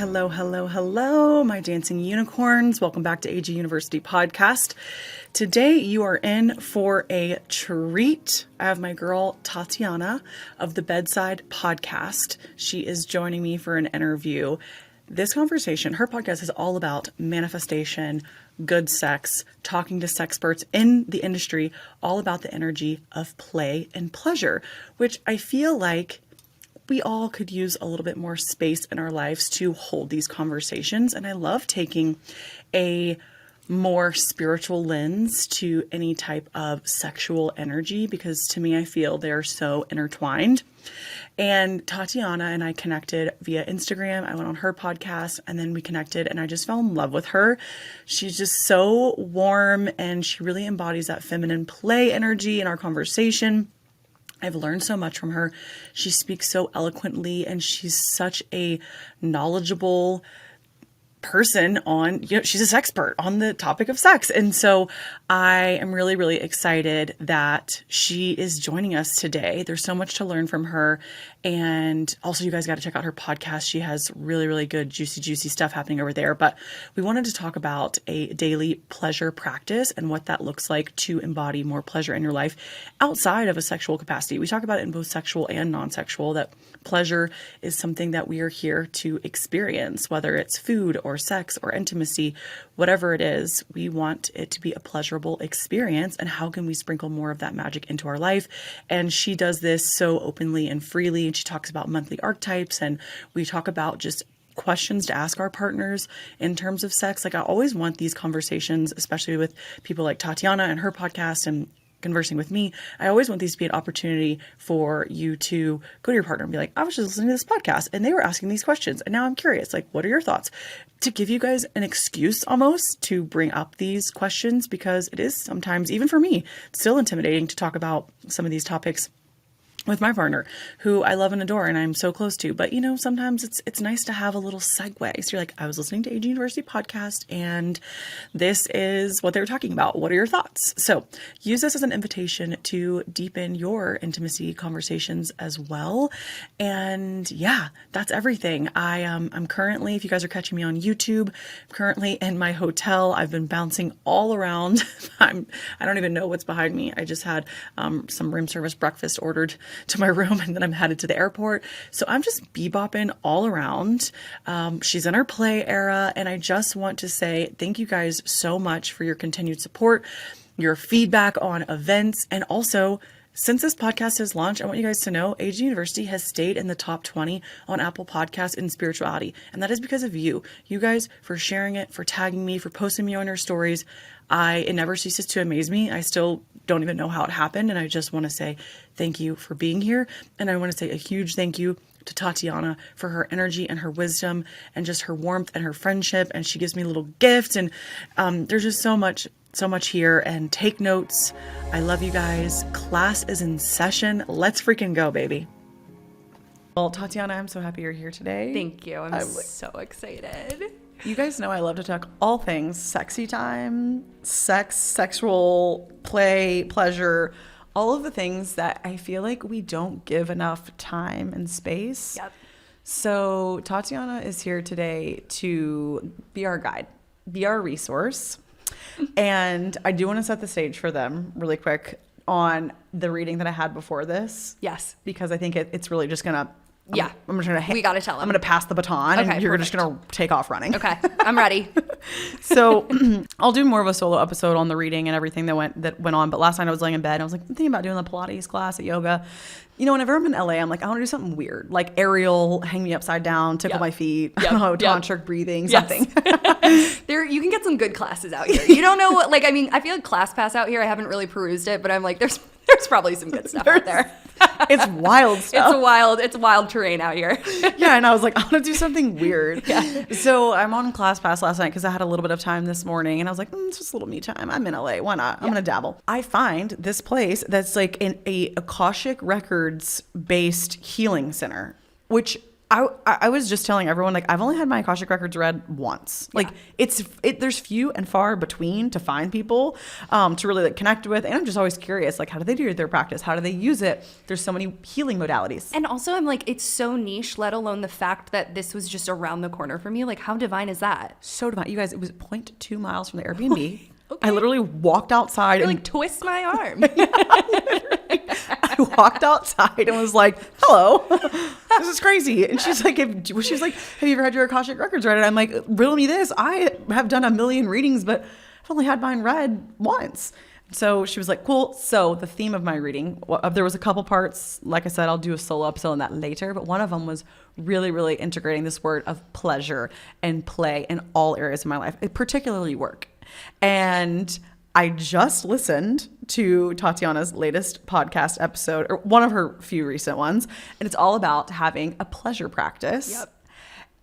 Hello, hello, hello, my dancing unicorns. Welcome back to AG University Podcast. Today you are in for a treat. I have my girl Tatiana of the Bedside Podcast. She is joining me for an interview. This conversation, her podcast is all about manifestation, good sex, talking to sexperts in the industry, all about the energy of play and pleasure, which I feel like we all could use a little bit more space in our lives to hold these conversations. And I love taking a more spiritual lens to any type of sexual energy because to me, I feel they're so intertwined. And Tatiana and I connected via Instagram. I went on her podcast and then we connected and I just fell in love with her. She's just so warm and she really embodies that feminine play energy in our conversation. I've learned so much from her. She speaks so eloquently and she's such a knowledgeable person on, she's a sexpert on the topic of sex. And so I am really, really excited that she is joining us today. There's so much to learn from her. And also you guys got to check out her podcast. She has really, really good, juicy stuff happening over there. But we wanted to talk about a daily pleasure practice and what that looks like to embody more pleasure in your life outside of a sexual capacity. We talk about it in both sexual and non-sexual, that pleasure is something that we are here to experience, whether it's food or sex or intimacy, whatever it is, we want it to be a pleasurable experience. And how can we sprinkle more of that magic into our life? And she does this so openly and freely. And she talks about monthly archetypes and we talk about just questions to ask our partners in terms of sex. Like I always want these conversations, especially with people like Tatiana and her podcast and conversing with me. I always want these to be an opportunity for you to go to your partner and be like, I was just listening to this podcast and they were asking these questions. And now I'm curious, like, what are your thoughts? To give you guys an excuse almost to bring up these questions, because it is sometimes, even for me, still intimidating to talk about some of these topics with my partner, who I love and adore and I'm so close to. But, sometimes it's nice to have a little segue. So you're like, I was listening to AG University Podcast and this is what they were talking about. What are your thoughts? So use this as an invitation to deepen your intimacy conversations as well. And yeah, that's everything. I'm currently, if you guys are catching me on YouTube, I'm currently in my hotel. I've been bouncing all around. I don't even know what's behind me. I just had some room service breakfast ordered to my room and then I'm headed to the airport. So I'm just bebopping all around. She's in her play era. And I just want to say thank you guys so much for your continued support, your feedback on events. And also, since this podcast has launched, I want you guys to know AG University has stayed in the top 20 on Apple Podcasts in spirituality. And that is because of you. You guys for sharing it, for tagging me, for posting me on your stories. It never ceases to amaze me. I still don't even know how it happened. And I just want to say thank you for being here. And I want to say a huge thank you to Tatiana for her energy and her wisdom and just her warmth and her friendship. And she gives me little gifts. And there's just so much here. And take notes. I love you guys. Class is in session. Let's freaking go, baby. Well, Tatiana, I'm so happy you're here today. Thank you. I'm so excited. You guys know I love to talk all things sexy time, sex, sexual play, pleasure, all of the things that I feel like we don't give enough time and space. Yep. So Tatiana is here today to be our guide, be our resource. And I do want to set the stage for them really quick on the reading that I had before this. Yes. Because I think it's really just going to I'm just gonna. We gotta tell them. I'm gonna pass the baton, and you're just gonna take off running. Okay, I'm ready. So I'll do more of a solo episode on the reading and everything that went on. But last night I was laying in bed and I was like, I'm thinking about doing the Pilates class at yoga. Whenever I'm in LA, I'm like, I want to do something weird, like aerial, hang me upside down, tickle my feet, I don't know, tantric breathing, something. You can get some good classes out here. You don't know what, I feel like ClassPass out here. I haven't really perused it, but I'm like, there's probably some good stuff out there. It's wild stuff. It's wild terrain out here. Yeah, and I was like, I want to do something weird. Yeah. So I'm on ClassPass last night because I had a little bit of time this morning, and I was like, it's just a little me time. I'm in LA. Why not? I'm gonna dabble. I find this place that's like a Akashic Records based healing center, which I was just telling everyone, like, I've only had my Akashic Records read once. Like, there's few and far between to find people to really like connect with. And I'm just always curious, like, how do they do their practice? How do they use it? There's so many healing modalities. And also, I'm like, it's so niche, let alone the fact that this was just around the corner from you. Like, how divine is that? So divine. You guys, it was 0.2 miles from the Airbnb. Okay. I literally walked outside. You're like, twist my arm. I walked outside and was like, hello, this is crazy. And she's like, have you ever had your Akashic Records read? And I'm like, riddle me this. I have done a million readings, but I've only had mine read once. So she was like, cool. So the theme of my reading, there was a couple parts. Like I said, I'll do a solo episode on that later. But one of them was really, really integrating this word of pleasure and play in all areas of my life, particularly work. And I just listened to Tatiana's latest podcast episode, or one of her few recent ones, and it's all about having a pleasure practice. Yep.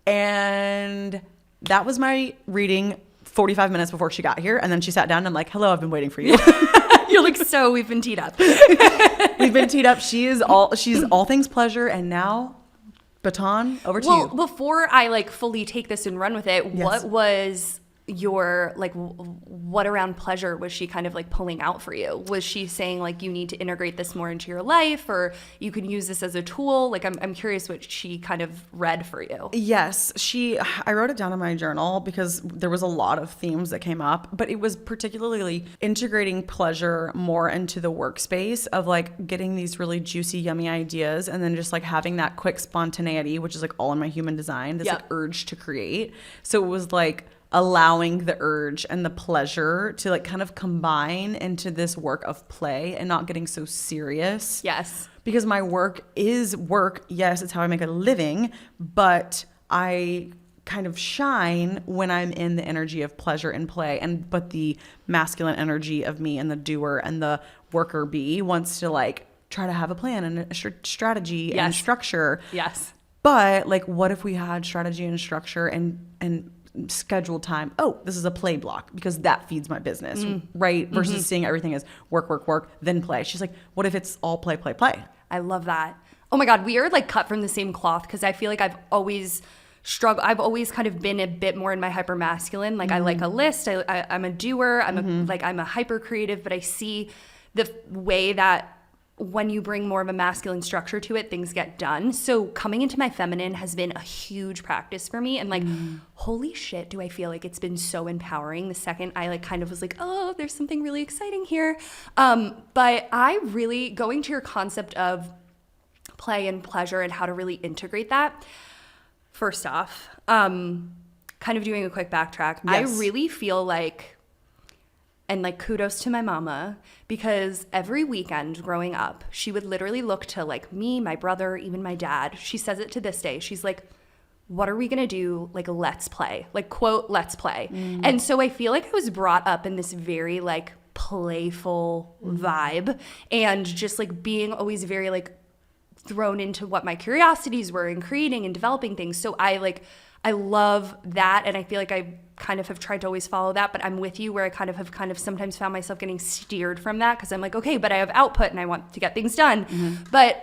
And that was my reading 45 minutes before she got here, and then she sat down and I'm like, hello, I've been waiting for you. You're like, so we've been teed up. We've been teed up. She's all things pleasure, and now baton over to you. Well, before I like fully take this and run with it, Yes. What was your like what around pleasure was she kind of like pulling out for you? Was she saying like you need to integrate this more into your life, or you can use this as a tool? Like I'm curious what she kind of read for you. Yes, I wrote it down in my journal because there was a lot of themes that came up, but it was particularly integrating pleasure more into the workspace of like getting these really juicy, yummy ideas, and then just like having that quick spontaneity, which is like all in my human design, this like urge to create. So it was like allowing the urge and the pleasure to like kind of combine into this work of play and not getting so serious. Yes. Because my work is work. Yes, it's how I make a living, but I kind of shine when I'm in the energy of pleasure and play. But the masculine energy of me and the doer and the worker bee wants to like try to have a plan and a strategy and structure. Yes. But like, what if we had strategy and structure and scheduled time? Oh, this is a play block because that feeds my business, right? Versus seeing everything as work, then play. She's like, what if it's all play? I love that. Oh my God, we are like cut from the same cloth because I feel like I've always struggled. I've always kind of been a bit more in my hyper masculine. Like I like a list. I'm a doer. I'm a hyper creative, but I see the way that when you bring more of a masculine structure to it, things get done. So coming into my feminine has been a huge practice for me. And like, holy shit, do I feel like it's been so empowering the second I like kind of was like, oh, there's something really exciting here. But I really, going to your concept of play and pleasure and how to really integrate that, first off, kind of doing a quick backtrack. Yes. I really feel like, and like kudos to my mama, because every weekend growing up, she would literally look to like me, my brother, even my dad. She says it to this day. She's like, what are we going to do? Like, let's play, like quote, let's play. And so I feel like I was brought up in this very like playful vibe and just like being always very like thrown into what my curiosities were and creating and developing things. So I love that. And I feel like I kind of have tried to always follow that, but I'm with you where I kind of sometimes found myself getting steered from that because I'm like, okay, but I have output and I want to get things done. But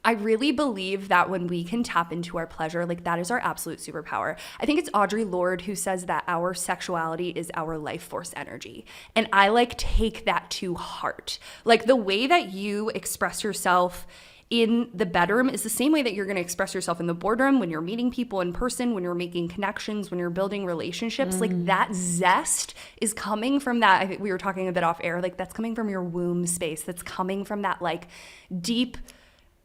I really believe that when we can tap into our pleasure, like that is our absolute superpower. I think it's Audre Lorde who says that our sexuality is our life force energy. And I like take that to heart. Like the way that you express yourself in the bedroom is the same way that you're going to express yourself in the boardroom, when you're meeting people in person, when you're making connections, when you're building relationships. Like that zest is coming from that. I think we were talking a bit off air, like that's coming from your womb space. That's coming from that like deep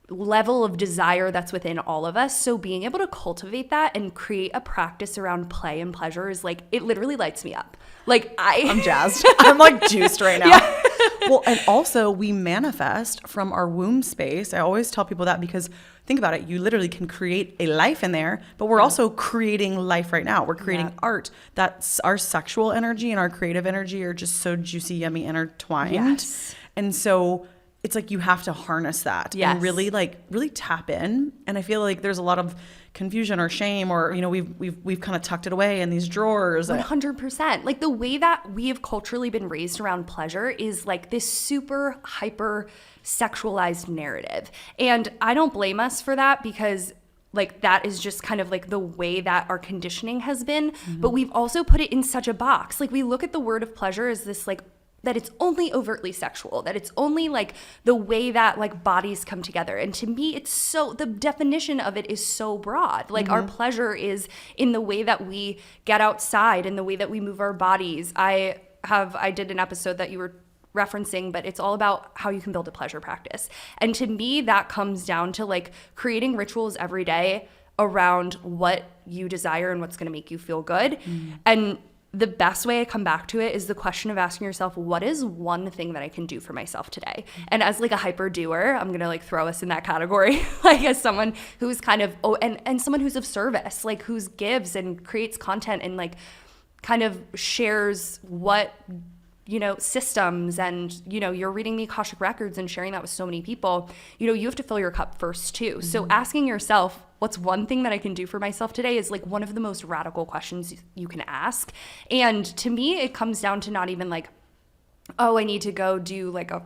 level of desire that's within all of us. So being able to cultivate that and create a practice around play and pleasure is like, it literally lights me up. Like I'm jazzed. I'm like juiced right now. Yeah. Well, and also we manifest from our womb space. I always tell people that because think about it. You literally can create a life in there, but we're also creating life right now. We're creating art. That's our sexual energy and our creative energy are just so juicy, yummy, intertwined. Yes. And so it's like you have to harness that and really tap in. And I feel like there's a lot of confusion or shame, or we've kind of tucked it away in these drawers. 100%. Like the way that we have culturally been raised around pleasure is like this super hyper sexualized narrative, and I don't blame us for that because like that is just kind of like the way that our conditioning has been. But we've also put it in such a box. Like we look at the word of pleasure as this like, that it's only overtly sexual, that it's only like the way that like bodies come together. And to me, it's so, the definition of it is so broad. Like our pleasure is in the way that we get outside and the way that we move our bodies. I did an episode that you were referencing, but it's all about how you can build a pleasure practice. And to me, that comes down to like creating rituals every day around what you desire and what's going to make you feel good. And the best way I come back to it is the question of asking yourself, what is one thing that I can do for myself today? And as like a hyper doer, I'm going to like throw us in that category, like as someone who's kind of, and someone who's of service, like who's gives and creates content and like kind of shares what, you know, systems and, you know, you're reading the Akashic Records and sharing that with so many people, you know, you have to fill your cup first too. So asking yourself, what's one thing that I can do for myself today is like one of the most radical questions you can ask. And to me, it comes down to not even like, oh, I need to go do like a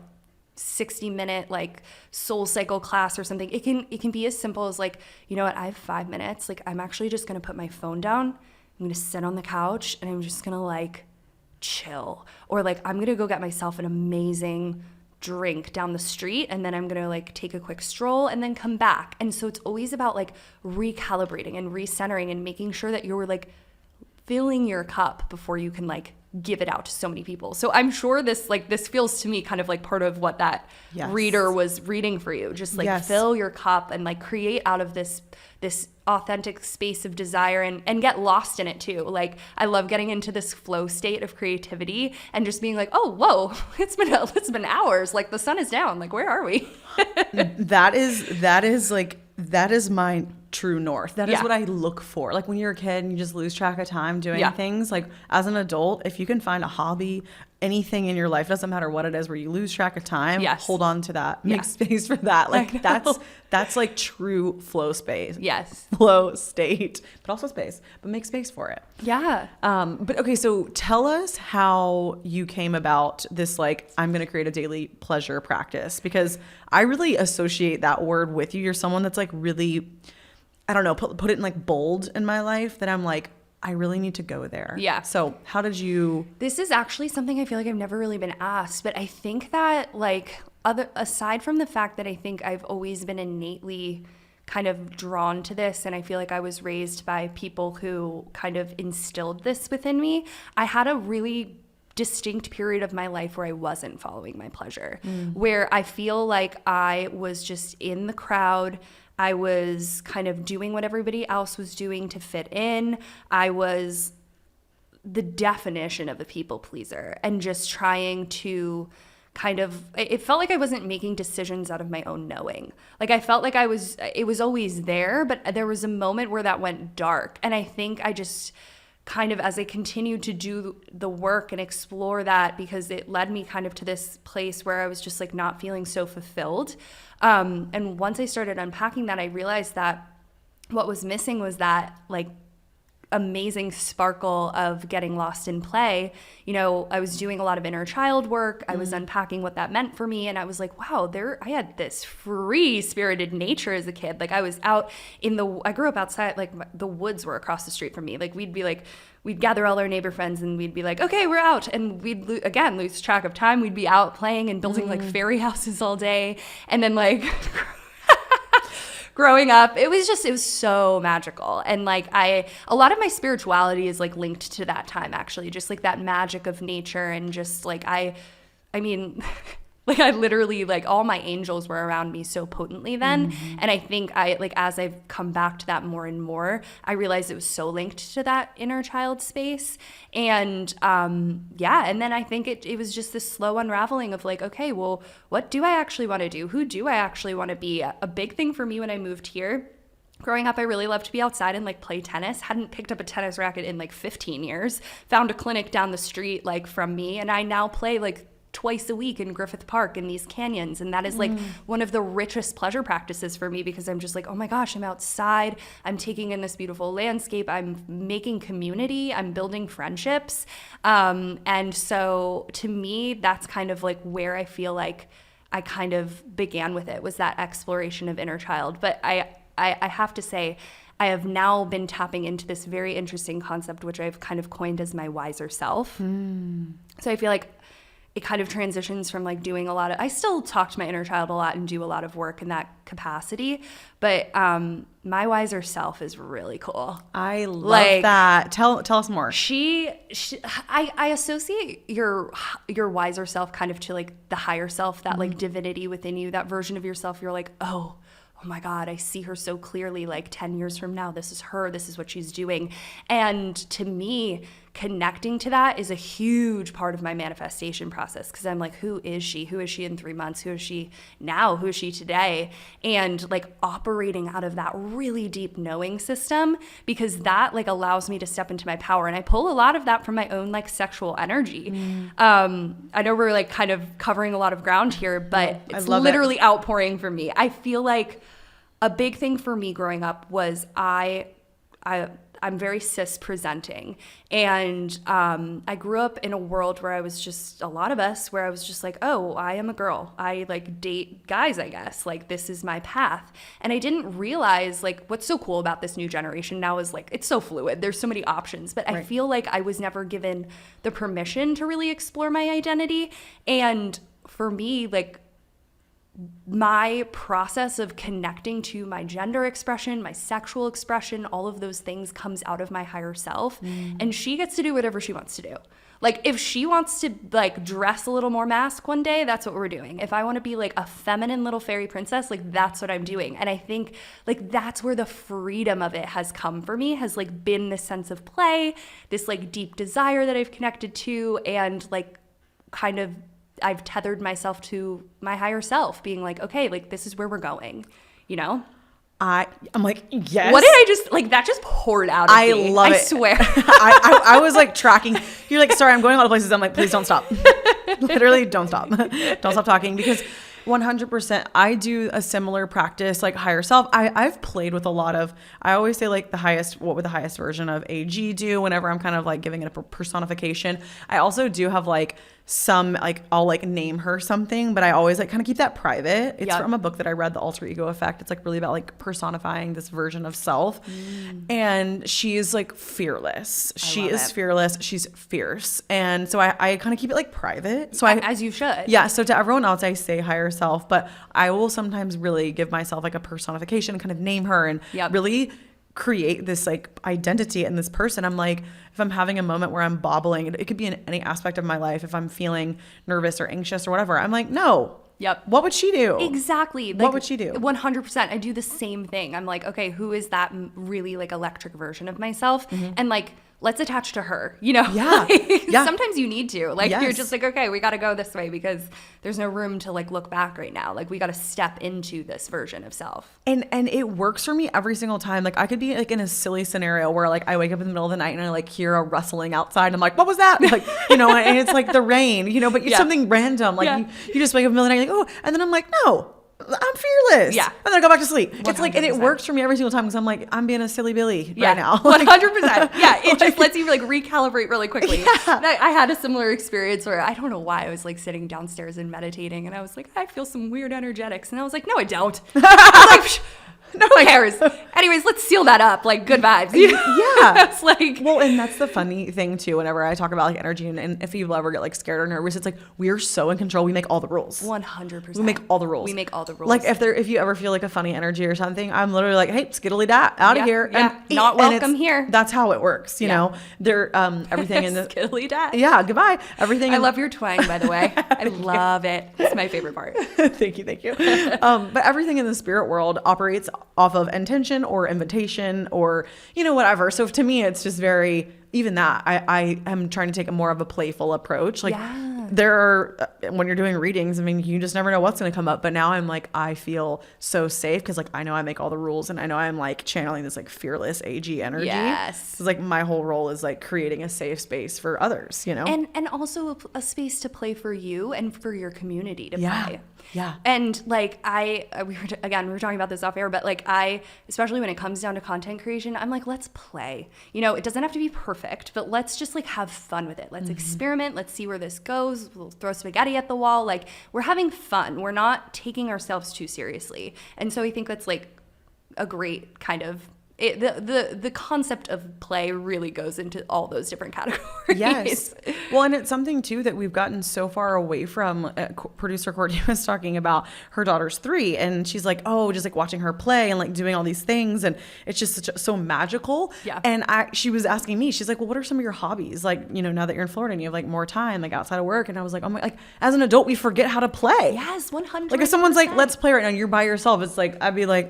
60-minute like soul cycle class or something. It can be as simple as like, you know what, I have 5 minutes. Like I'm actually just going to put my phone down. I'm going to sit on the couch and I'm just going to like chill. Or like I'm going to go get myself an amazing drink down the street and then I'm gonna like take a quick stroll and then come back. And so it's always about like recalibrating and recentering and making sure that you're like filling your cup before you can like give it out to so many people. So I'm sure this feels to me kind of like part of what that reader was reading for you. Just like fill your cup and like create out of this authentic space of desire and get lost in it too. Like I love getting into this flow state of creativity and just being like, oh, whoa, it's been hours. Like the sun is down. Like where are we? That is my true north. That is what I look for. Like when you're a kid and you just lose track of time doing things, like as an adult, if you can find a hobby, anything in your life, doesn't matter what it is, where you lose track of time, hold on to that. Make space for that. Like that's like true flow space. Yes. Flow state, but also space, but make space for it. Yeah. But okay, so tell us how you came about this, like, I'm going to create a daily pleasure practice, because I really associate that word with you. You're someone that's like really, I don't know, put it in like bold in my life, that I'm like, I really need to go there. Yeah. So how did you? This is actually something I feel like I've never really been asked, but I think that like aside from the fact that I think I've always been innately kind of drawn to this, and I feel like I was raised by people who kind of instilled this within me, I had a really distinct period of my life where I wasn't following my pleasure, where I feel like I was just in the crowd. I was kind of doing what everybody else was doing to fit in. I was the definition of a people pleaser and just trying to kind of, it felt like I wasn't making decisions out of my own knowing. Like I felt like it was always there, but there was a moment where that went dark. And I think I just kind of, as I continued to do the work and explore that, because it led me kind of to this place where I was just like not feeling so fulfilled. And once I started unpacking that, I realized that what was missing was that like amazing sparkle of getting lost in play. You know, I was doing a lot of inner child work. I was unpacking what that meant for me. And I was like, wow, I had this free spirited nature as a kid. Like I was out I grew up outside, like the woods were across the street from me. Like we'd gather all our neighbor friends and we'd be like, okay, we're out. And we'd lose track of time. We'd be out playing and building like fairy houses all day. And then like growing up, it was so magical. And like a lot of my spirituality is like linked to that time, actually, just like that magic of nature. And just like, I mean, like I literally, like all my angels were around me so potently then. And I think as I've come back to that more and more, I realized it was so linked to that inner child space. And and then I think it was just this slow unraveling of like, okay, well, what do I actually want to do? Who do I actually want to be? A big thing for me when I moved here, growing up, I really loved to be outside and like play tennis. Hadn't picked up a tennis racket in like 15 years. Found a clinic down the street like from me, and I now play like twice a week in Griffith Park in these canyons. And that is like one of the richest pleasure practices for me, because I'm just like, oh my gosh, I'm outside. I'm taking in this beautiful landscape. I'm making community. I'm building friendships. And so to me, that's kind of like where I feel like I kind of began with it, was that exploration of inner child. But I have to say, I have now been tapping into this very interesting concept, which I've kind of coined as my wiser self. So I feel like it kind of transitions from like doing a lot of, I still talk to my inner child a lot and do a lot of work in that capacity, but my wiser self is really cool. I love that. Tell us more. I associate your wiser self kind of to like the higher self, that like divinity within you, that version of yourself. You're like, oh my God, I see her so clearly. Like 10 years from now, this is her, this is what she's doing. And to me, connecting to that is a huge part of my manifestation process, because I'm like, who is she? Who is she in 3 months? Who is she now? Who is she today? And like operating out of that really deep knowing system, because that like allows me to step into my power. And I pull a lot of that from my own like sexual energy. I know we're like kind of covering a lot of ground here, but it's literally outpouring for me. I feel like a big thing for me growing up was I'm very cis presenting, and I grew up in a world where I was just, a lot of us, where I was just like, oh, I am a girl. I like date guys, I guess. Like this is my path. And I didn't realize like what's so cool about this new generation now is like it's so fluid. There's so many options, but I feel like I was never given the permission to really explore my identity. And for me, like my process of connecting to my gender expression, my sexual expression, all of those things comes out of my higher self. And she gets to do whatever she wants to do. Like if she wants to like dress a little more mask one day, that's what we're doing. If I want to be like a feminine little fairy princess, like that's what I'm doing. And I think like that's where the freedom of it has come for me, has like been this sense of play, this like deep desire that I've connected to, and like kind of I've tethered myself to my higher self, being like, okay, like this is where we're going, you know? I'm like, yes. What did I just, like that just poured out of me. I love it. I swear. I was like tracking. You're like, sorry, I'm going a lot of places. I'm like, please don't stop. Literally don't stop. Don't stop talking, because 100% I do a similar practice, like higher self. I've played with a lot of, I always say like what would the highest version of AG do whenever I'm kind of like giving it a personification. I also do have like some, like I'll like name her something, but I always like kind of keep that private. It's from a book that I read, The Alter Ego Effect. It's like really about like personifying this version of self. And she's like fearless. She is fearless. She's fierce. And so I kind of keep it like private. So as you should. Yeah. So to everyone else, I say higher self, but I will sometimes really give myself like a personification, kind of name her and really create this like identity in this person. I'm like, if I'm having a moment where I'm bobbling, it could be in any aspect of my life. If I'm feeling nervous or anxious or whatever, I'm like, no. What would she do? Exactly. What would she do? 100%. I do the same thing. I'm like, okay, who is that really like electric version of myself? And like, let's attach to her, you know? Sometimes you need to. Like, you're just like, okay, we got to go this way because there's no room to like look back right now. Like, we got to step into this version of self. And it works for me every single time. Like, I could be like in a silly scenario where like I wake up in the middle of the night and I like hear a rustling outside. And I'm like, what was that? Like, you know, and it's like the rain, you know, but it's something random. Like you just wake up in the middle of the night, like, oh, and then I'm like, no. I'm fearless. And then I go back to sleep. 100%. It's like, and it works for me every single time because I'm like, I'm being a silly Billy right now. 100%. Yeah. It just lets you like recalibrate really quickly. I had a similar experience where I don't know why I was like sitting downstairs and meditating and I was like, I feel some weird energetics. And I was like, no, I don't. I was like, no one cares. Anyways, let's seal that up. Like good vibes. You know? It's like, well, and that's the funny thing too. Whenever I talk about like energy and if you ever get like scared or nervous, it's like we're so in control. We make all the rules. 100%. We make all the rules. We make all the rules. Like if you ever feel like a funny energy or something, I'm literally like, hey, skiddly dat out of here. And not welcome here. That's how it works. You know, they're everything in the skiddly dat. Yeah. Goodbye. Everything. I love your twang, by the way. I love it. It's my favorite part. Thank you. But everything in the spirit world operates off of intention or invitation or, you know, whatever. So to me, it's just very, even that I am trying to take a more of a playful approach. Like there are, when you're doing readings, I mean, you just never know what's going to come up. But now I'm like, I feel so safe because like I know I make all the rules and I know I'm like channeling this like fearless AG energy. Yes. Because like my whole role is like creating a safe space for others, you know? And also a space to play for you and for your community to play. Yeah. And like we were talking about this off air, but like especially when it comes down to content creation, I'm like, let's play. You know, it doesn't have to be perfect, but let's just like have fun with it. Let's experiment. Let's see where this goes. We'll throw spaghetti at the wall. Like we're having fun. We're not taking ourselves too seriously. And so I think that's like a great kind of the concept of play really goes into all those different categories. Yes. Well, and it's something too that we've gotten so far away from. Producer Courtney was talking about her daughter's 3, and she's like, oh, just like watching her play and like doing all these things, and it's just so magical. Yeah. And she was asking me, she's like, well, what are some of your hobbies? Like, you know, now that you're in Florida and you have like more time, like outside of work. And I was like, oh my, like as an adult, we forget how to play. Yes, 100%. Like if someone's like, let's play right now, you're by yourself. It's like, I'd be like,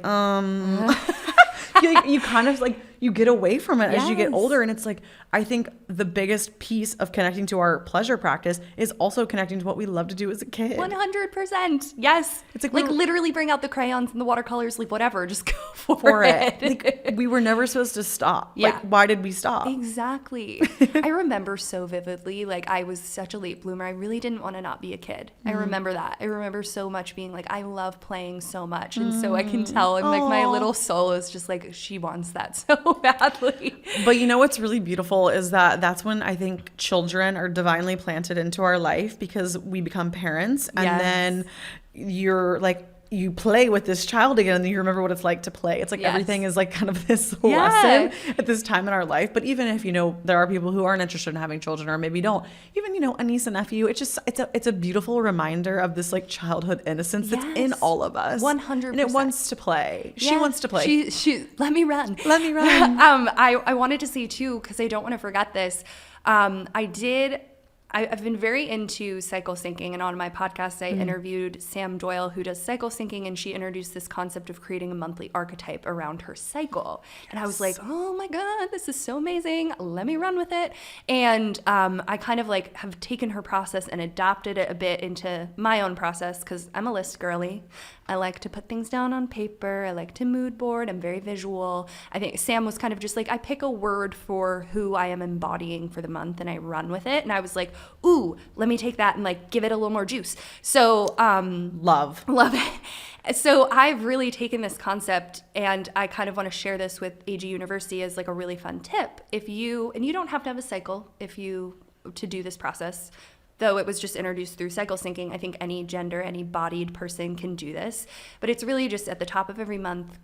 you kind of like, you get away from it as you get older. And it's like, I think the biggest piece of connecting to our pleasure practice is also connecting to what we love to do as a kid. 100%. Yes. It's like literally bring out the crayons and the watercolors, like whatever, just go for it. Like, we were never supposed to stop. Yeah. Like, why did we stop? Exactly. I remember so vividly, like I was such a late bloomer. I really didn't want to not be a kid. I remember that. I remember so much being like, I love playing so much. And so I can tell, and like my little soul is just like, she wants that so badly. But you know what's really beautiful is that that's when I think children are divinely planted into our life, because we become parents, and then you're like, you play with this child again, and then you remember what it's like to play. It's like everything is like kind of this lesson at this time in our life. But even if, you know, there are people who aren't interested in having children, or maybe don't, even, you know, a niece and nephew, it's a beautiful reminder of this like childhood innocence that's in all of us. 100%. And it wants to play. She wants to play. She let me run. Let me run. I wanted to say too, because I don't want to forget this. I've been very into cycle syncing, and on my podcast I interviewed Sam Doyle, who does cycle syncing, and she introduced this concept of creating a monthly archetype around her cycle. And I was like, oh my God, this is so amazing. Let me run with it. And I kind of like have taken her process and adopted it a bit into my own process, because I'm a list girly. I like to put things down on paper. I like to mood board. I'm very visual. I think Sam was kind of just like, I pick a word for who I am embodying for the month and I run with it. And I was like, ooh, let me take that and like give it a little more juice. So love it. So I've really taken this concept, and I kind of want to share this with AG University as like a really fun tip. And you don't have to have a cycle to do this process. Though it was just introduced through cycle syncing, I think any gender, any bodied person can do this. But it's really just at the top of every month,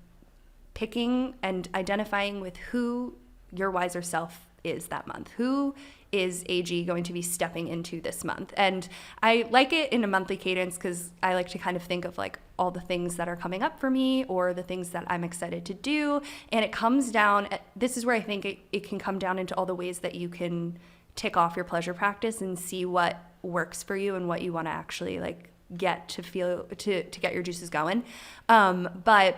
picking and identifying with who your wiser self is that month. Who is AG going to be stepping into this month? And I like it in a monthly cadence, because I like to kind of think of like all the things that are coming up for me, or the things that I'm excited to do. And it comes down, this is where I think it can come down into all the ways that you can tick off your pleasure practice and see what works for you and what you want to actually like get to feel to get your juices going. But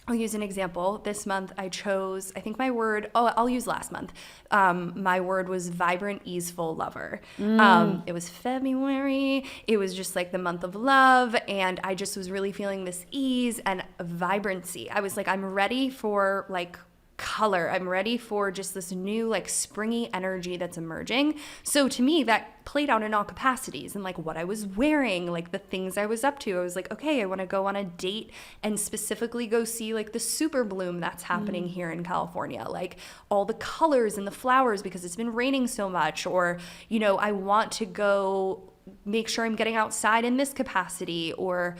I'll use an example. This month I chose, I think my word, I'll use last month. My word was vibrant, easeful lover. It was February. It was just like the month of love. And I just was really feeling this ease and vibrancy. I was like, I'm ready for like color. I'm ready for just this new like springy energy that's emerging. So to me, that played out in all capacities, and like what I was wearing, like the things I was up to. I was like, okay, I want to go on a date and specifically go see like the super bloom that's happening here in California, like all the colors and the flowers because it's been raining so much. Or, you know, I want to go make sure I'm getting outside in this capacity, or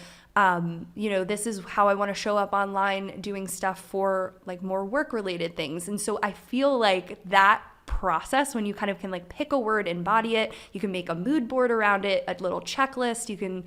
you know, this is how I want to show up online doing stuff for like more work related things. And so I feel like that process, when you kind of can like pick a word, embody it, you can make a mood board around it, a little checklist, you can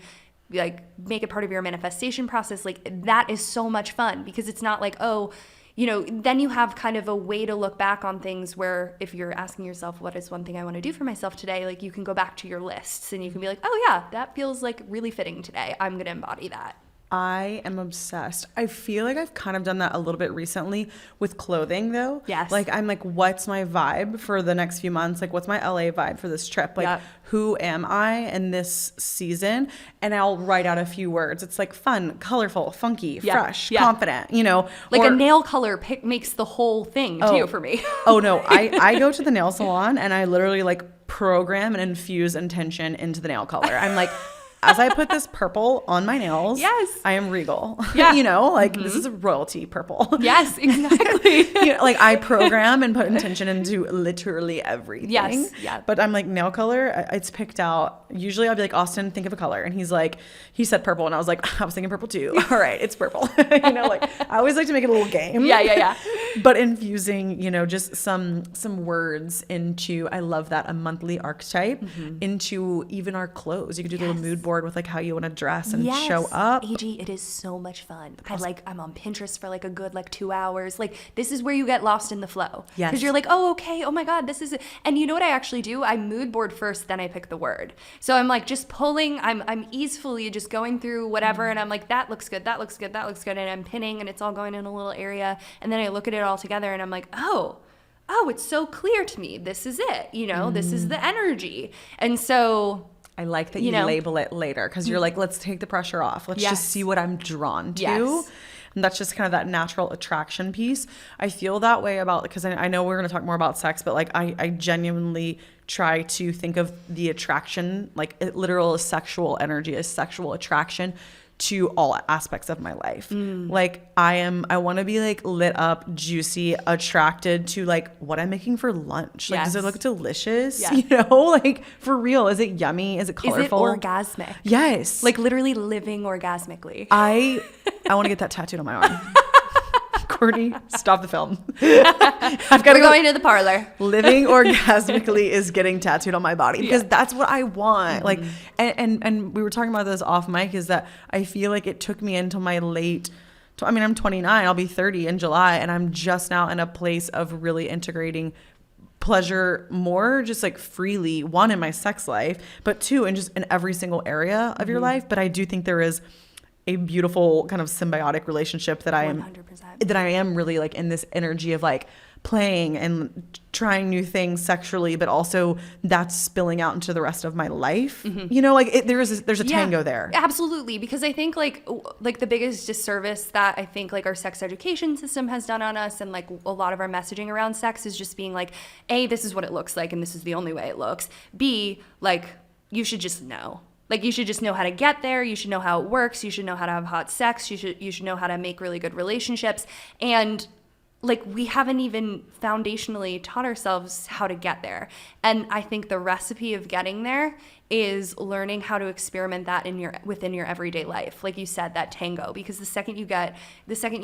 like make it part of your manifestation process. Like that is so much fun, because it's not like, oh, you know, then you have kind of a way to look back on things where if you're asking yourself, what is one thing I want to do for myself today? Like you can go back to your lists and you can be like, oh yeah, that feels like really fitting today. I'm going to embody that. I am obsessed. I feel like I've kind of done that a little bit recently with clothing though. Yes. Like I'm like, what's my vibe for the next few months? Like what's my LA vibe for this trip? Like who am I in this season? And I'll write out a few words. It's like fun, colorful, funky, fresh, confident, you know. Like a nail color pick makes the whole thing too for me. Oh no, I go to the nail salon and I literally like program and infuse intention into the nail color. I'm like, as I put this purple on my nails, Yes. I am regal. Yeah. You know, like this is a royalty purple. Yes, exactly. You know, like I program and put intention into literally everything. Yes. Yeah. But I'm like, nail color, it's picked out. Usually I'll be like, Austin, think of a color. And he's like, he said purple. And I was like, I was thinking purple too. All right, it's purple. You know, like I always like to make it a little game. Yeah. But infusing, you know, just some words into, I love that, a monthly archetype into even our clothes. You could do a little mood board with like how you want to dress and show up. AG, it is so much fun. I'm on Pinterest for like a good 2 hours. Like this is where you get lost in the flow. Yes. Because you're like, oh, okay, oh my God, this is it. And you know what I actually do? I mood board first, then I pick the word. So I'm like just pulling, I'm easefully just going through whatever, and I'm like, that looks good, that looks good, that looks good, and I'm pinning, and it's all going in a little area, and then I look at it all together, and I'm like, oh, it's so clear to me. This is it. You know, this is the energy. And so I like that you label it later, because you're like, let's take the pressure off. Let's just see what I'm drawn to. Yes. And that's just kind of that natural attraction piece. I feel that way about, because I know we're going to talk more about sex, but like I genuinely try to think of the attraction, like literal sexual energy, as sexual attraction to all aspects of my life. Like I want to be like lit up, juicy, attracted to like what I'm making for lunch. Like, does it look delicious? Yes. You know, like for real, is it yummy? Is it colorful? Is it orgasmic? Yes. Like literally living orgasmically. I want to get that tattooed on my arm. Courtney, stop the film. I've got to We're going to the parlor. Living orgasmically is getting tattooed on my body, because that's what I want. Like, and we were talking about this off mic, is that I feel like it took me until my I'm 29, I'll be 30 in July, and I'm just now in a place of really integrating pleasure more just like freely, one, in my sex life, but two, in just in every single area of your life. But I do think there is a beautiful kind of symbiotic relationship that I am 100%. Really like in this energy of like playing and trying new things sexually, but also that's spilling out into the rest of my life. You know, like there's a tango there. Absolutely. Because I think like the biggest disservice that I think like our sex education system has done on us, and like a lot of our messaging around sex, is just being like, A, this is what it looks like and this is the only way it looks. B, like you should just know. Like you should just know how to get there. You should know how it works. You should know how to have hot sex. You should know how to make really good relationships. And like we haven't even foundationally taught ourselves how to get there. And I think the recipe of getting there is learning how to experiment that within your everyday life. Like you said, that tango, because the second you